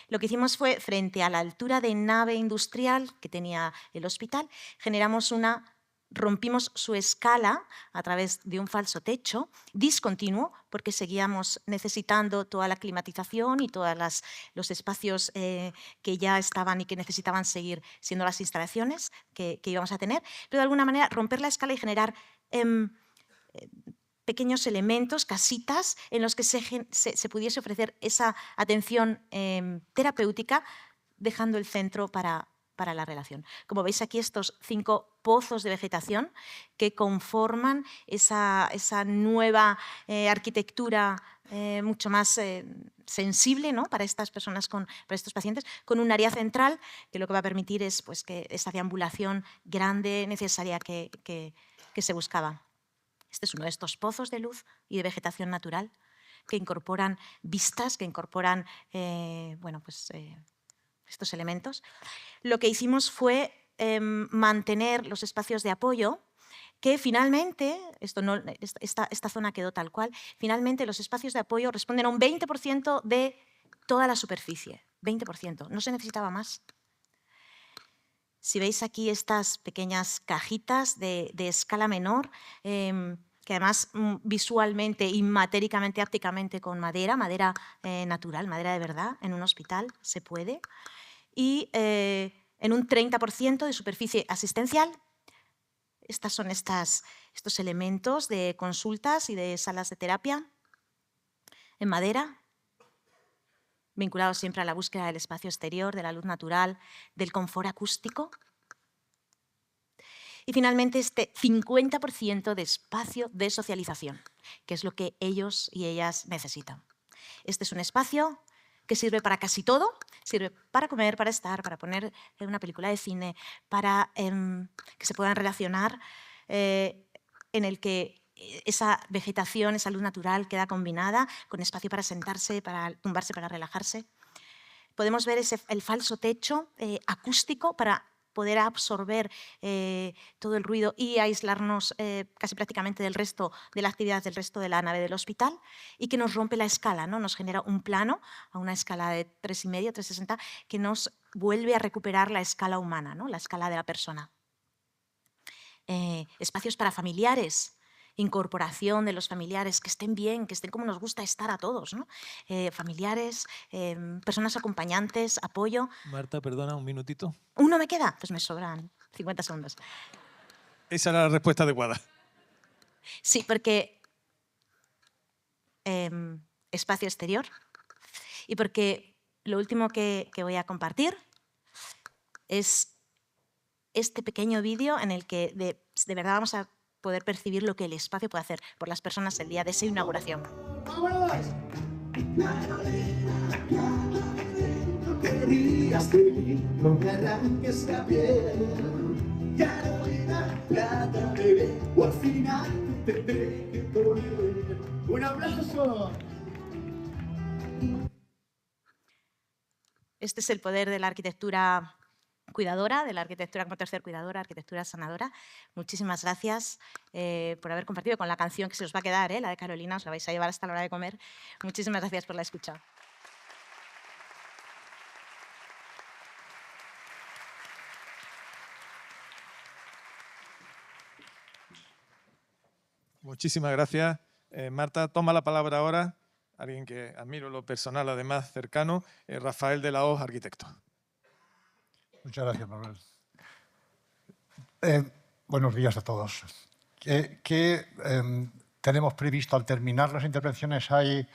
Lo que hicimos fue, frente a la altura de nave industrial que tenía el hospital, rompimos su escala a través de un falso techo discontinuo, porque seguíamos necesitando toda la climatización y todos los espacios que ya estaban y que necesitaban seguir siendo las instalaciones que íbamos a tener, pero de alguna manera romper la escala y generar pequeños elementos, casitas, en los que se pudiese ofrecer esa atención terapéutica, dejando el centro para la relación. Como veis aquí, estos 5 pozos de vegetación que conforman esa nueva arquitectura mucho más sensible, ¿no?, para estas personas, para estos pacientes, con un área central que lo que va a permitir es, pues, que esa deambulación grande necesaria que se buscaba. Este es uno de estos pozos de luz y de vegetación natural que incorporan vistas, que incorporan estos elementos. Lo que hicimos fue mantener los espacios de apoyo, que finalmente, esta zona quedó tal cual, finalmente los espacios de apoyo responden a un 20% de toda la superficie, 20%, no se necesitaba más. Si veis aquí estas pequeñas cajitas de escala menor, que además visualmente y matéricamente, ápticamente, con madera natural, madera de verdad, en un hospital se puede, y en un 30% de superficie asistencial. Estos son estos elementos de consultas y de salas de terapia en madera, vinculados siempre a la búsqueda del espacio exterior, de la luz natural, del confort acústico. Y finalmente este 50% de espacio de socialización, que es lo que ellos y ellas necesitan. Este es un espacio que sirve para casi todo, sirve para comer, para estar, para poner una película de cine, para que se puedan relacionar, en el que esa vegetación, esa luz natural queda combinada con espacio para sentarse, para tumbarse, para relajarse. Podemos ver el falso techo acústico para poder absorber todo el ruido y aislarnos casi prácticamente del resto de la actividad del resto de la nave del hospital, y que nos rompe la escala, ¿no? Nos genera un plano a una escala de 3,5, 3,60, que nos vuelve a recuperar la escala humana, ¿no?, la escala de la persona. Espacios para familiares, incorporación de los familiares, que estén bien, que estén como nos gusta estar a todos, ¿no? Familiares, personas acompañantes, apoyo. Marta, perdona, un minutito. ¿Uno me queda? Pues me sobran 50 segundos. Esa era la respuesta adecuada. Sí, porque espacio exterior, y porque lo último que voy a compartir es este pequeño vídeo en el que de verdad vamos a poder percibir lo que el espacio puede hacer por las personas el día de esa inauguración. Querías vivir, no me arranques la piel. Carolina, plata, bebé, o al final tendré que correr. ¡Un aplauso! Este es el poder de la arquitectura cuidadora, de la arquitectura como tercer cuidadora, arquitectura sanadora. Muchísimas gracias por haber compartido con la canción que se os va a quedar, la de Carolina, os la vais a llevar hasta la hora de comer. Muchísimas gracias por la escucha. Muchísimas gracias. Marta, toma la palabra ahora, alguien que admiro en lo personal, además cercano, Rafael de la Hoz, arquitecto. Muchas gracias, Manuel. Buenos días a todos. ¿Qué tenemos previsto al terminar las intervenciones? ¿Hay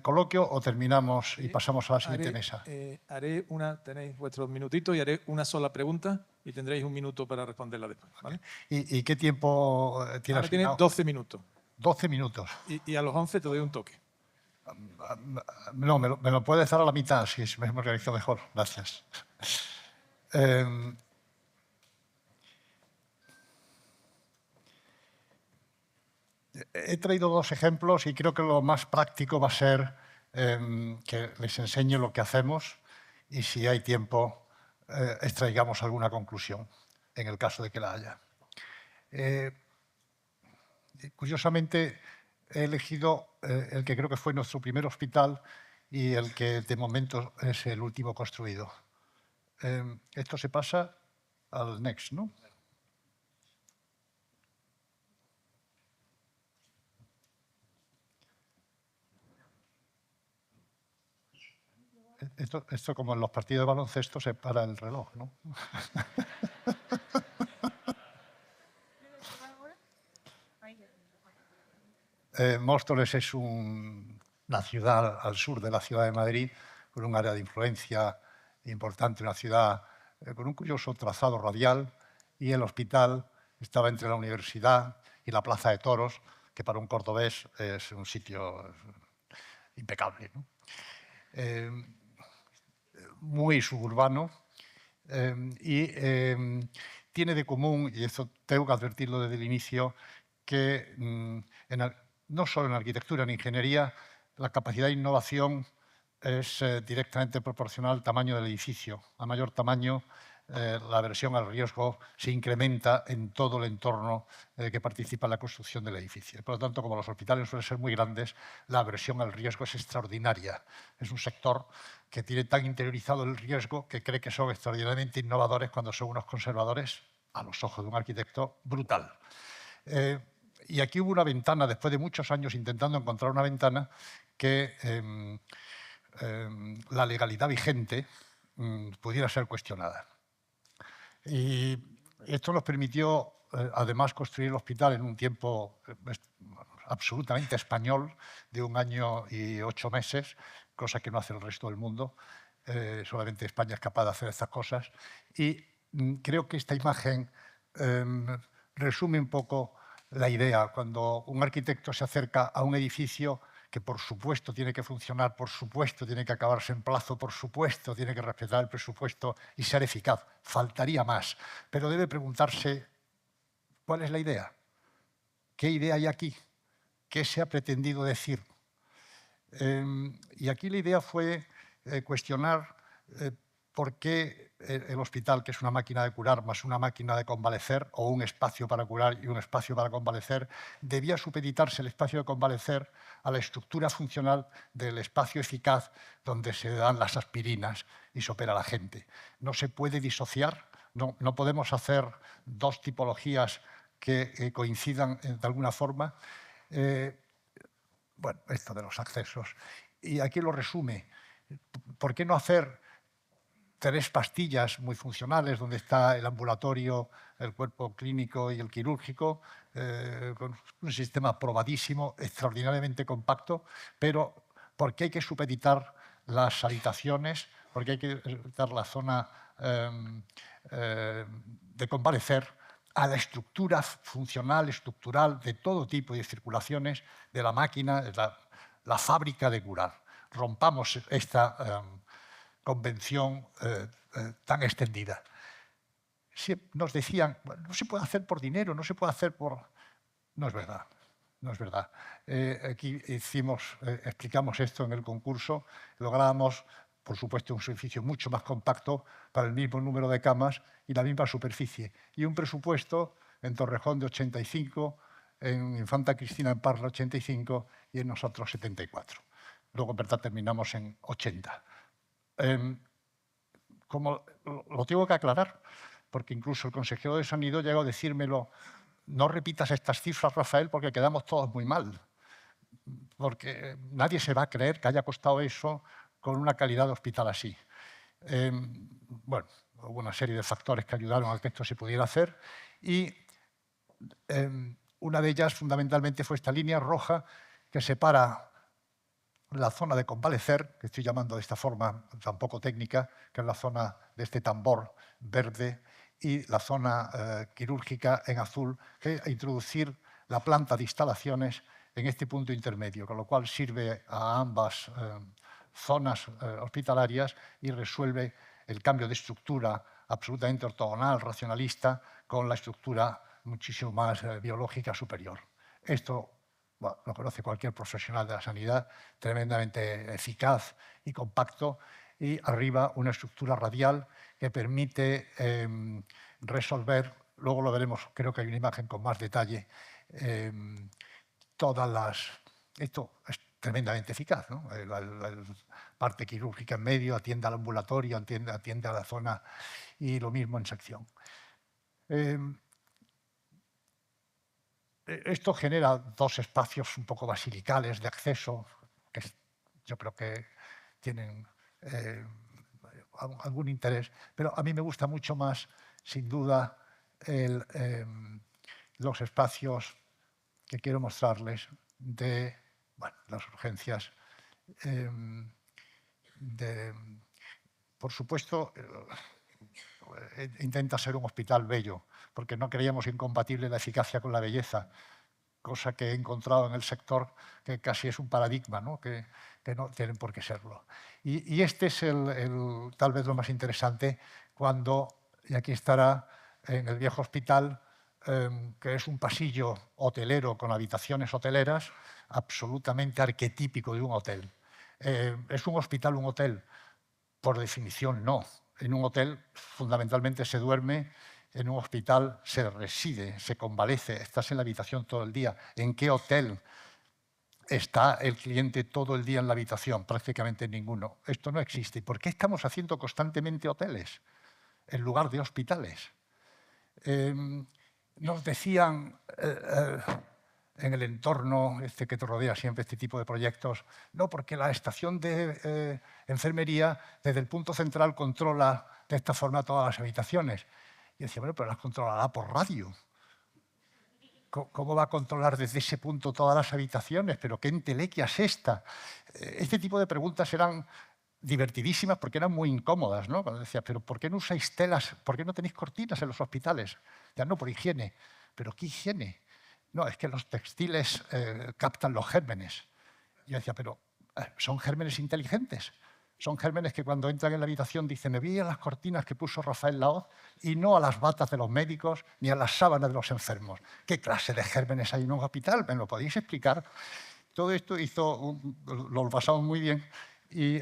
coloquio o terminamos y pasamos a la siguiente mesa? Tenéis vuestros minutitos y haré una sola pregunta y tendréis un minuto para responderla después. ¿Vale? ¿Y qué tiempo tiene Ahora tienes asignado? 12 minutos. 12 minutos. Y a los 11 te doy un toque. No, me lo puedes dar a la mitad, si me organizo mejor. Gracias. He traído dos ejemplos y creo que lo más práctico va a ser que les enseñe lo que hacemos y si hay tiempo extraigamos alguna conclusión, en el caso de que la haya. Curiosamente, he elegido el que creo que fue nuestro primer hospital y el que de momento es el último construido. Esto se pasa al next, ¿no? Esto como en los partidos de baloncesto se para el reloj, ¿no? Móstoles es una ciudad al sur de la ciudad de Madrid, con un área de influencia importante, una ciudad con un curioso trazado radial, y el hospital estaba entre la universidad y la Plaza de Toros, que para un cordobés es un sitio impecable, ¿no? Muy suburbano y tiene de común, y esto tengo que advertirlo desde el inicio, que no solo en arquitectura, en ingeniería, la capacidad de innovación es directamente proporcional al tamaño del edificio. A mayor tamaño, la aversión al riesgo se incrementa en todo el entorno que participa en la construcción del edificio. Por lo tanto, como los hospitales suelen ser muy grandes, la aversión al riesgo es extraordinaria. Es un sector que tiene tan interiorizado el riesgo que cree que son extraordinariamente innovadores cuando son unos conservadores, a los ojos de un arquitecto, brutal. Y aquí hubo una ventana, después de muchos años intentando encontrar una ventana, que la legalidad vigente pudiera ser cuestionada. Y esto nos permitió, además, construir el hospital en un tiempo absolutamente español, de 1 año y 8 meses, cosa que no hace el resto del mundo. Solamente España es capaz de hacer estas cosas. Y creo que esta imagen resume un poco la idea. Cuando un arquitecto se acerca a un edificio que por supuesto tiene que funcionar, por supuesto tiene que acabarse en plazo, por supuesto tiene que respetar el presupuesto y ser eficaz. Faltaría más. Pero debe preguntarse, ¿cuál es la idea? ¿Qué idea hay aquí? ¿Qué se ha pretendido decir? Y aquí la idea fue cuestionar por qué el hospital, que es una máquina de curar más una máquina de convalecer, o un espacio para curar y un espacio para convalecer, debía supeditarse el espacio de convalecer a la estructura funcional del espacio eficaz donde se dan las aspirinas y se opera la gente. No se puede disociar, no podemos hacer dos tipologías que coincidan de alguna forma. Bueno, esto de los accesos. Y aquí lo resume. ¿Por qué no hacer 3 pastillas muy funcionales, donde está el ambulatorio, el cuerpo clínico y el quirúrgico, con un sistema probadísimo, extraordinariamente compacto, pero ¿por qué hay que supeditar las habitaciones? ¿Por qué hay que supeditar la zona de convalecer a la estructura funcional, estructural, de todo tipo de circulaciones de la máquina, la fábrica de curar? Rompamos esta convención tan extendida. Nos decían, bueno, no se puede hacer por dinero, no se puede hacer por... No es verdad. no es verdad. Aquí explicamos esto en el concurso, logramos, por supuesto, un edificio mucho más compacto para el mismo número de camas y la misma superficie. Y un presupuesto en Torrejón de 85, en Infanta Cristina en Parla 85 y en nosotros 74. Luego, en verdad, terminamos en 80. Como lo tengo que aclarar, porque incluso el consejero de Sanidad llegó a decírmelo: no repitas estas cifras, Rafael, porque quedamos todos muy mal. Porque nadie se va a creer que haya costado eso con una calidad de hospital así. Bueno, hubo una serie de factores que ayudaron a que esto se pudiera hacer y una de ellas fundamentalmente fue esta línea roja que separa la zona de convalecer, que estoy llamando de esta forma tampoco técnica, que es la zona de este tambor verde, y la zona quirúrgica en azul, que es introducir la planta de instalaciones en este punto intermedio, con lo cual sirve a ambas zonas hospitalarias y resuelve el cambio de estructura absolutamente ortogonal, racionalista, con la estructura muchísimo más biológica superior. Esto, bueno, lo conoce cualquier profesional de la sanidad, tremendamente eficaz y compacto, y arriba una estructura radial que permite resolver, luego lo veremos, creo que hay una imagen con más detalle, todas las... Esto es tremendamente eficaz, ¿no? La parte quirúrgica en medio, atiende al ambulatorio, atiende a la zona, y lo mismo en sección. Esto genera dos espacios un poco basilicales de acceso, que yo creo que tienen algún interés, pero a mí me gusta mucho más, sin duda, los espacios que quiero mostrarles de las urgencias. Por supuesto, intenta ser un hospital bello, porque no creíamos incompatible la eficacia con la belleza, cosa que he encontrado en el sector que casi es un paradigma, ¿no? Que no tienen por qué serlo. Y este es tal vez lo más interesante, y aquí estará en el viejo hospital, que es un pasillo hotelero con habitaciones hoteleras, absolutamente arquetípico de un hotel. ¿Es un hospital un hotel? Por definición, no. En un hotel fundamentalmente se duerme, en un hospital se reside, se convalece, estás en la habitación todo el día. ¿En qué hotel está el cliente todo el día en la habitación? Prácticamente en ninguno. Esto no existe. ¿Y por qué estamos haciendo constantemente hoteles en lugar de hospitales? Nos decían en el entorno que te rodea siempre este tipo de proyectos, no, porque la estación de enfermería desde el punto central controla de esta forma todas las habitaciones. Y decía, bueno, pero las controlará por radio. ¿Cómo va a controlar desde ese punto todas las habitaciones? ¿Pero qué entelequia es esta? Este tipo de preguntas eran divertidísimas porque eran muy incómodas, ¿no? Cuando decía, pero ¿por qué no usáis telas? ¿Por qué no tenéis cortinas en los hospitales? Ya no, por higiene. ¿Pero qué higiene? No, es que los textiles captan los gérmenes. Y yo decía, pero son gérmenes inteligentes. Son gérmenes que cuando entran en la habitación dicen, me voy a las cortinas que puso Rafael Laoz y no a las batas de los médicos ni a las sábanas de los enfermos. ¿Qué clase de gérmenes hay en un hospital? ¿Me lo podéis explicar? Todo esto lo basamos muy bien y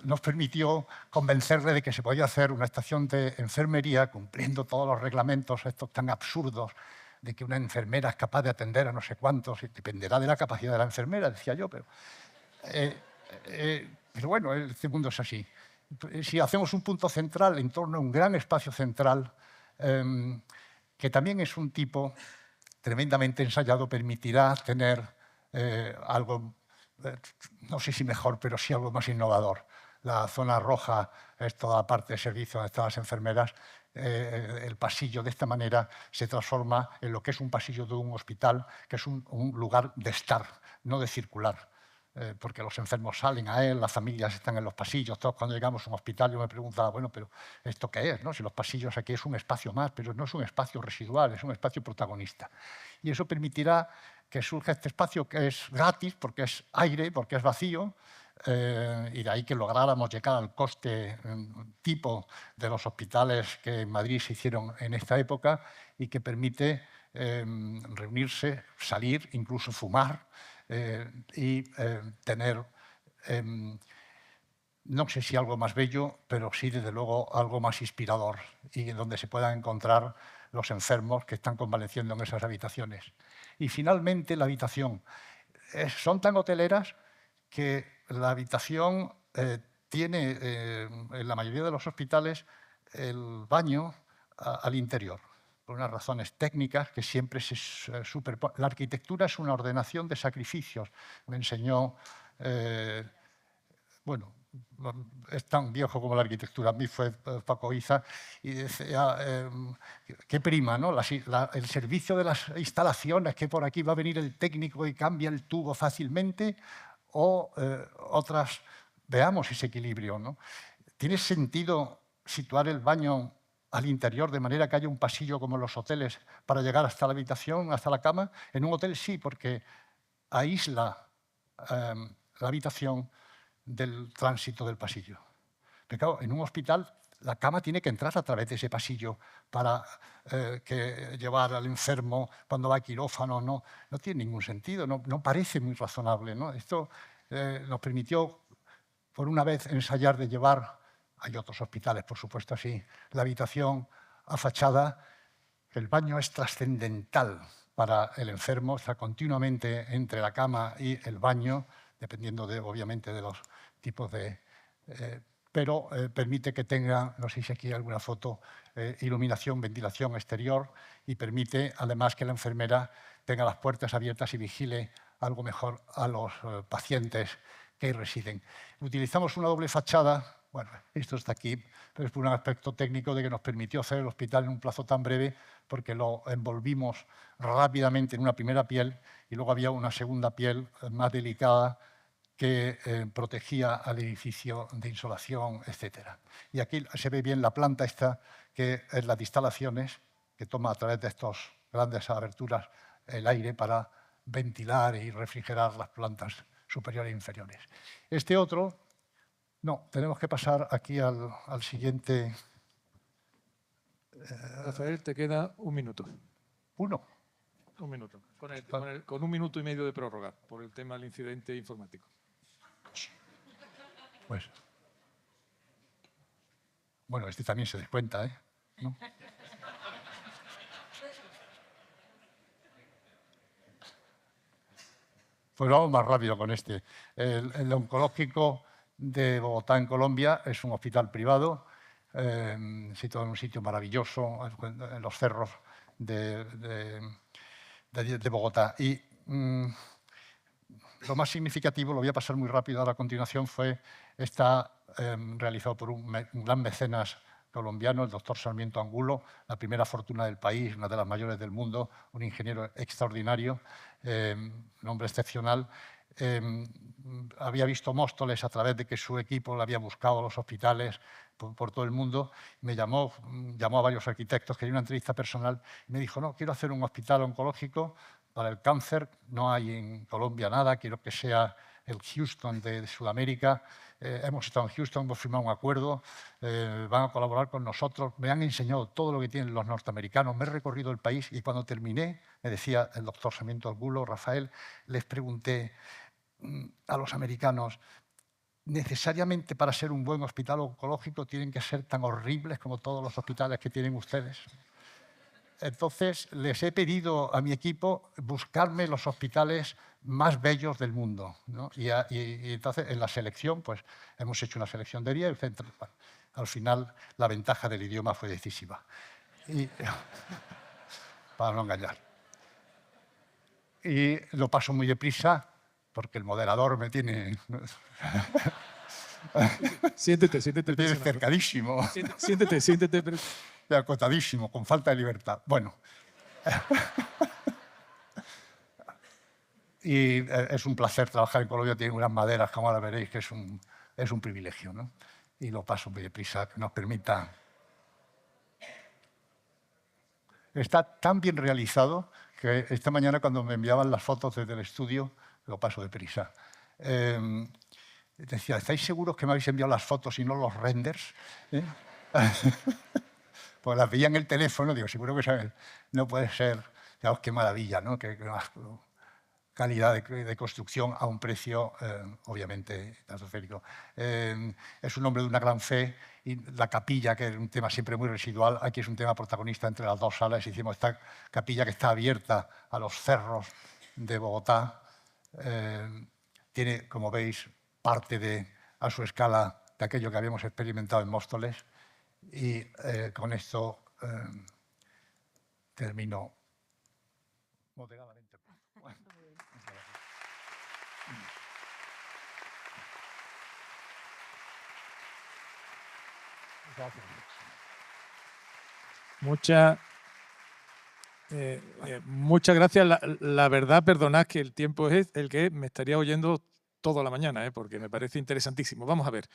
nos permitió convencerle de que se podía hacer una estación de enfermería cumpliendo todos los reglamentos estos tan absurdos de que una enfermera es capaz de atender a no sé cuántos, y dependerá de la capacidad de la enfermera, decía yo, pero bueno, este mundo es así. Si hacemos un punto central en torno a un gran espacio central, que también es un tipo tremendamente ensayado, permitirá tener algo, no sé si mejor, pero sí algo más innovador. La zona roja es toda la parte de servicio donde están las enfermeras. El pasillo de esta manera se transforma en lo que es un pasillo de un hospital, que es un lugar de estar, no de circular. Porque los enfermos salen a él, las familias están en los pasillos. Todos cuando llegamos a un hospital yo me preguntaba, bueno, pero ¿esto qué es? ¿No? Si los pasillos aquí es un espacio más, pero no es un espacio residual, es un espacio protagonista. Y eso permitirá que surja este espacio que es gratis, porque es aire, porque es vacío, y de ahí que lográramos llegar al coste tipo de los hospitales que en Madrid se hicieron en esta época y que permite reunirse, salir, incluso fumar y tener, no sé si algo más bello, pero sí, desde luego, algo más inspirador y donde se puedan encontrar los enfermos que están convaleciendo en esas habitaciones. Y finalmente, la habitación. Son tan hoteleras que la habitación tiene, en la mayoría de los hospitales, el baño al interior, por unas razones técnicas que siempre se superponen. La arquitectura es una ordenación de sacrificios. Me enseñó, bueno, es tan viejo como la arquitectura, a mí fue Paco Iza, y decía, qué prima, ¿no? El servicio de las instalaciones, que por aquí va a venir el técnico y cambia el tubo fácilmente, o otras, veamos ese equilibrio, ¿no? ¿Tiene sentido situar el baño al interior de manera que haya un pasillo como en los hoteles para llegar hasta la habitación, hasta la cama? En un hotel sí, porque aísla la habitación del tránsito del pasillo. Pero claro, en un hospital la cama tiene que entrar a través de ese pasillo para llevar al enfermo cuando va a quirófano. No tiene ningún sentido, no parece muy razonable, ¿no? Esto nos permitió, por una vez, ensayar de llevar, hay otros hospitales, por supuesto, así, la habitación a fachada. El baño es trascendental para el enfermo, está continuamente entre la cama y el baño, dependiendo, obviamente, de los tipos de... pero permite que tenga, no sé si aquí hay alguna foto, iluminación, ventilación exterior, y permite, además, que la enfermera tenga las puertas abiertas y vigile algo mejor a los pacientes que ahí residen. Utilizamos una doble fachada. Bueno, esto está aquí, pero es por un aspecto técnico de que nos permitió hacer el hospital en un plazo tan breve, porque lo envolvimos rápidamente en una primera piel y luego había una segunda piel más delicada que protegía al edificio de insolación, etc. Y aquí se ve bien la planta esta, que es las instalaciones, que toma a través de estas grandes aberturas el aire para ventilar y refrigerar las plantas superiores e inferiores. Este otro, no, tenemos que pasar aquí al siguiente. Rafael, te queda un minuto. ¿Uno? Un minuto. Con 1 minuto y medio de prórroga, por el tema del incidente informático. Pues, bueno, este también se descuenta, ¿eh? ¿No? Pues vamos más rápido con este. El oncológico de Bogotá, en Colombia, es un hospital privado, situado en un sitio maravilloso, en los cerros de Bogotá. Y lo más significativo, lo voy a pasar muy rápido ahora a continuación, está realizado por un gran mecenas colombiano, el doctor Sarmiento Angulo, la primera fortuna del país, una de las mayores del mundo, un ingeniero extraordinario, un hombre excepcional. Había visto Móstoles a través de que su equipo le había buscado a los hospitales por todo el mundo. Me llamó a varios arquitectos, quería una entrevista personal, y me dijo, no, quiero hacer un hospital oncológico para el cáncer, no hay en Colombia nada, quiero que sea el Houston de Sudamérica. Hemos estado en Houston, hemos firmado un acuerdo, van a colaborar con nosotros, me han enseñado todo lo que tienen los norteamericanos, me he recorrido el país y cuando terminé, me decía el doctor Sarmiento Angulo, Rafael, les pregunté a los americanos, ¿necesariamente para ser un buen hospital oncológico tienen que ser tan horribles como todos los hospitales que tienen ustedes? Entonces, les he pedido a mi equipo buscarme los hospitales más bellos del mundo, ¿no? Y entonces, en la selección, pues hemos hecho una selección de 10. Al final, la ventaja del idioma fue decisiva. Para no engañar. Y lo paso muy deprisa, porque el moderador me tiene... Siéntete. Me tiene cercadísimo. Siéntete. Acotadísimo, con falta de libertad. Bueno. Y es un placer trabajar en Colombia, tiene unas maderas, como ahora veréis, que es un privilegio, ¿no? Y lo paso muy deprisa, que nos permita... Está tan bien realizado que esta mañana cuando me enviaban las fotos desde el estudio, lo paso deprisa. Decía, ¿estáis seguros que me habéis enviado las fotos y no los renders? Pues las veía en el teléfono, digo, seguro que no puede ser. Fijaos qué maravilla, ¿no? Qué calidad de construcción a un precio, obviamente, estratosférico. Es un hombre de una gran fe y la capilla, que es un tema siempre muy residual, aquí es un tema protagonista entre las dos salas. Hicimos esta capilla que está abierta a los cerros de Bogotá. Tiene, como veis, parte a su escala de aquello que habíamos experimentado en Móstoles. Y con esto termino moderadamente. Gracias. Muchas gracias. La verdad, perdonad que el tiempo es el que es, me estaría oyendo toda la mañana, porque me parece interesantísimo. Vamos a ver,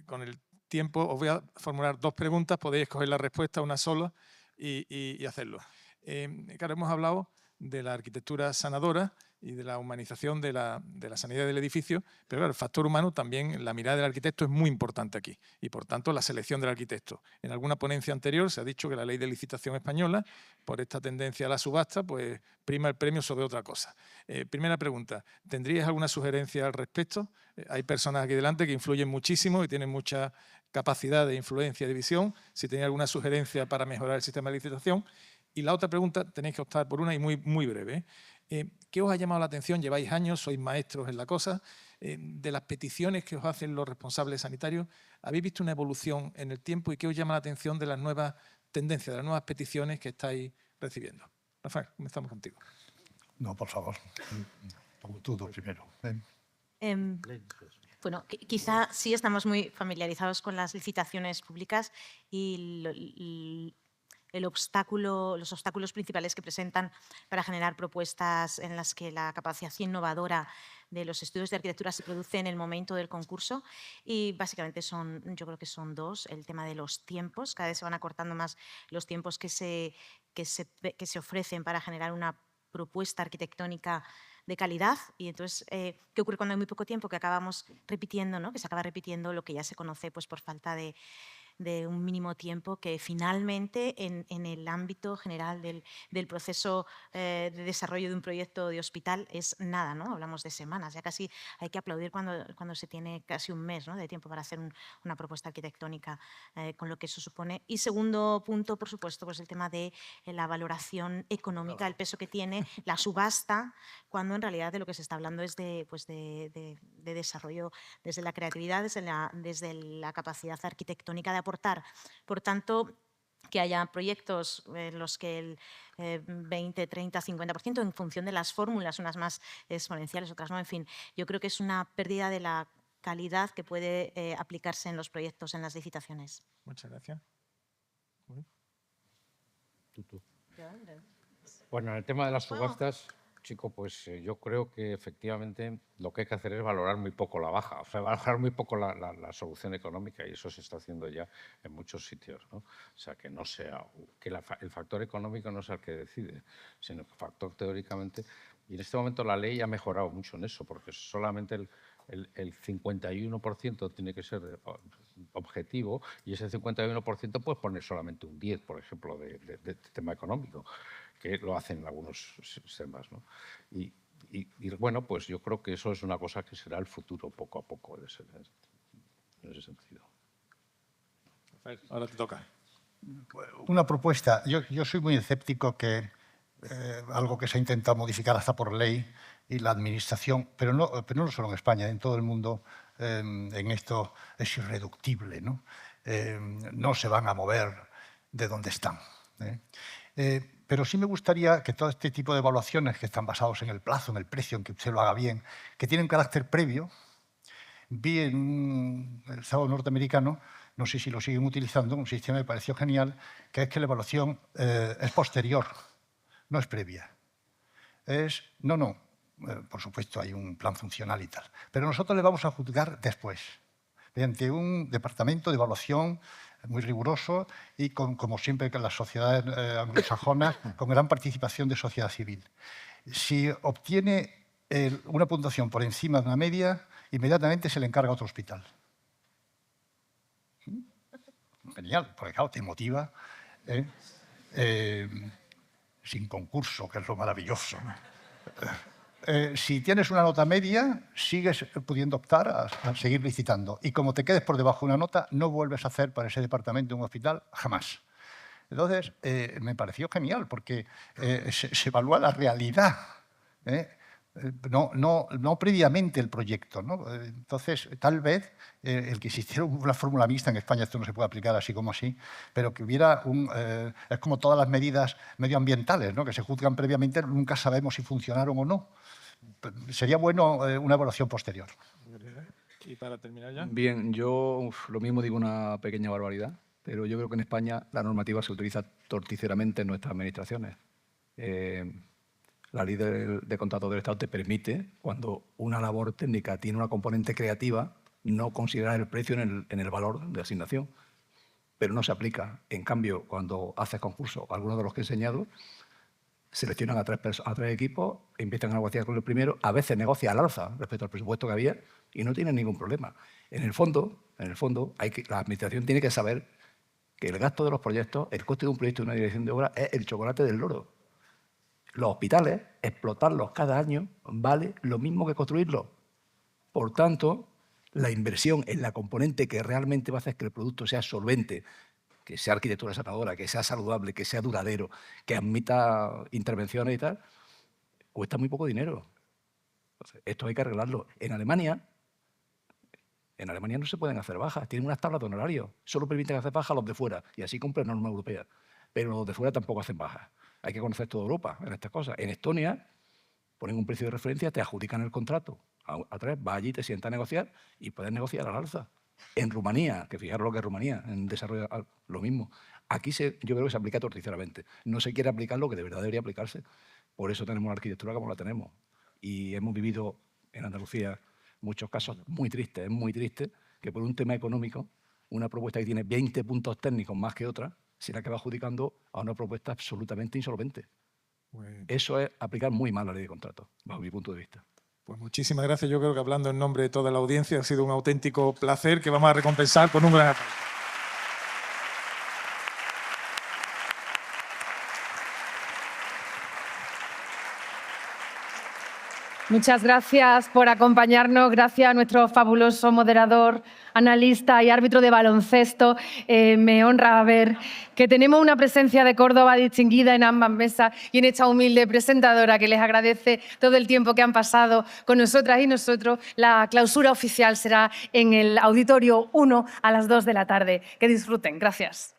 con el tiempo os voy a formular 2 preguntas, podéis escoger la respuesta, una sola, y hacerlo. Claro, hemos hablado de la arquitectura sanadora y de la humanización de la sanidad del edificio, pero claro, el factor humano también, la mirada del arquitecto es muy importante aquí y por tanto la selección del arquitecto. En alguna ponencia anterior se ha dicho que la ley de licitación española, por esta tendencia a la subasta, pues prima el premio sobre otra cosa. Primera pregunta, ¿tendríais alguna sugerencia al respecto? Hay personas aquí delante que influyen muchísimo y tienen mucha capacidad de influencia y de visión. Si tenéis alguna sugerencia para mejorar el sistema de licitación. Y la otra pregunta, tenéis que optar por una y muy breve. ¿Qué os ha llamado la atención? Lleváis años, sois maestros en la cosa. De las peticiones que os hacen los responsables sanitarios, ¿habéis visto una evolución en el tiempo y qué os llama la atención de las nuevas tendencias, de las nuevas peticiones que estáis recibiendo? Rafael, comenzamos contigo. No, por favor. Tú primero. Bueno, quizá sí estamos muy familiarizados con las licitaciones públicas y los obstáculos principales que presentan para generar propuestas en las que la capacidad innovadora de los estudios de arquitectura se produce en el momento del concurso, y básicamente yo creo que son 2. El tema de los tiempos, cada vez se van acortando más los tiempos que se ofrecen para generar una propuesta arquitectónica de calidad, y entonces, ¿qué ocurre cuando hay muy poco tiempo? Que acabamos repitiendo, ¿no? Que se acaba repitiendo lo que ya se conoce, pues por falta de un mínimo tiempo, que finalmente en el ámbito general del proceso de desarrollo de un proyecto de hospital es nada, ¿no? Hablamos de semanas, ya casi hay que aplaudir cuando se tiene casi un mes, ¿no?, de tiempo para hacer una propuesta arquitectónica, con lo que eso supone. Y segundo punto, por supuesto, pues el tema de la valoración económica, el peso que tiene la subasta, cuando en realidad de lo que se está hablando es de desarrollo desde la creatividad, desde la capacidad arquitectónica de aportar. Por tanto, que haya proyectos en los que el 20, 30, 50%, en función de las fórmulas, unas más exponenciales, otras no, en fin, yo creo que es una pérdida de la calidad que puede aplicarse en los proyectos, en las licitaciones. Muchas gracias. Bueno, en el tema de las subastas, chico, pues yo creo que efectivamente lo que hay que hacer es valorar muy poco la baja, o sea, valorar muy poco la solución económica, y eso se está haciendo ya en muchos sitios, ¿no? O sea, que no sea, que el factor económico no sea el que decide, sino que el factor teóricamente, y en este momento la ley ha mejorado mucho en eso, porque solamente el 51% tiene que ser objetivo, y ese 51% puedes poner solamente un 10, por ejemplo, de tema económico, que lo hacen algunos sistemas, ¿no? Y bueno, pues yo creo que eso es una cosa que será el futuro poco a poco en ese sentido. Ahora te toca. Una propuesta. Yo soy muy escéptico que algo que se ha intentado modificar hasta por ley y la administración, pero no solo en España, en todo el mundo, en esto es irreductible, ¿no? No se van a mover de donde están. Pero sí me gustaría que todo este tipo de evaluaciones que están basados en el plazo, en el precio, en que usted lo haga bien, que tienen carácter previo. Vi en el Estado norteamericano, no sé si lo siguen utilizando, un sistema que me pareció genial, que es que la evaluación es posterior, no es previa. Por supuesto hay un plan funcional y tal, pero nosotros le vamos a juzgar después, mediante un departamento de evaluación muy riguroso y, como siempre con las sociedades anglosajonas, con gran participación de sociedad civil. Si obtiene una puntuación por encima de una media, inmediatamente se le encarga a otro hospital. Genial, porque claro, te motiva. sin concurso, que es lo maravilloso. Si tienes una nota media, sigues pudiendo optar a seguir licitando. Y como te quedes por debajo de una nota, no vuelves a hacer para ese departamento un hospital jamás. Entonces, me pareció genial porque se evalúa la realidad, no previamente el proyecto, ¿no? Entonces, tal vez el que existiera una fórmula mixta en España, esto no se puede aplicar así como así, pero que hubiera es como todas las medidas medioambientales, ¿no? Que se juzgan previamente, nunca sabemos si funcionaron o no. Sería bueno una evaluación posterior. Y para terminar ya. Bien, yo lo mismo digo una pequeña barbaridad, pero yo creo que en España la normativa se utiliza torticeramente en nuestras administraciones. La ley de contratos del Estado te permite, cuando una labor técnica tiene una componente creativa, no considerar el precio en el valor de asignación, pero no se aplica. En cambio, cuando haces concurso, algunos de los que he enseñado, seleccionan a tres equipos, empiezan a negociar con el primero, a veces negocia al alza respecto al presupuesto que había y no tienen ningún problema. En el fondo la administración tiene que saber que el gasto de los proyectos, el coste de un proyecto de una dirección de obra es el chocolate del loro. Los hospitales, explotarlos cada año, vale lo mismo que construirlos. Por tanto, la inversión en la componente que realmente va a hacer que el producto sea solvente, que sea arquitectura sanadora, que sea saludable, que sea duradero, que admita intervenciones y tal, cuesta muy poco dinero. Entonces, esto hay que arreglarlo. En Alemania no se pueden hacer bajas, tienen unas tablas de honorarios. Solo permiten hacer bajas a los de fuera y así cumplen normas europeas. Pero los de fuera tampoco hacen bajas. Hay que conocer toda Europa en estas cosas. En Estonia ponen un precio de referencia, te adjudican el contrato. A tres, vas allí, te sientas a negociar y puedes negociar al alza. En Rumanía, que fijaros lo que es Rumanía, en desarrollo lo mismo. Aquí yo creo que se aplica torticeramente. No se quiere aplicar lo que de verdad debería aplicarse. Por eso tenemos la arquitectura como la tenemos. Y hemos vivido en Andalucía muchos casos muy tristes. Es muy triste que por un tema económico, una propuesta que tiene 20 puntos técnicos más que otra, se la acaba adjudicando a una propuesta absolutamente insolvente. Eso es aplicar muy mal la ley de contratos, bajo mi punto de vista. Pues muchísimas gracias. Yo creo que hablando en nombre de toda la audiencia ha sido un auténtico placer que vamos a recompensar con un gran aplauso. Muchas gracias por acompañarnos. Gracias a nuestro fabuloso moderador, analista y árbitro de baloncesto. Me honra ver que tenemos una presencia de Córdoba distinguida en ambas mesas y en esta humilde presentadora que les agradece todo el tiempo que han pasado con nosotras y nosotros. La clausura oficial será en el Auditorio 1 a las 2 de la tarde. Que disfruten. Gracias.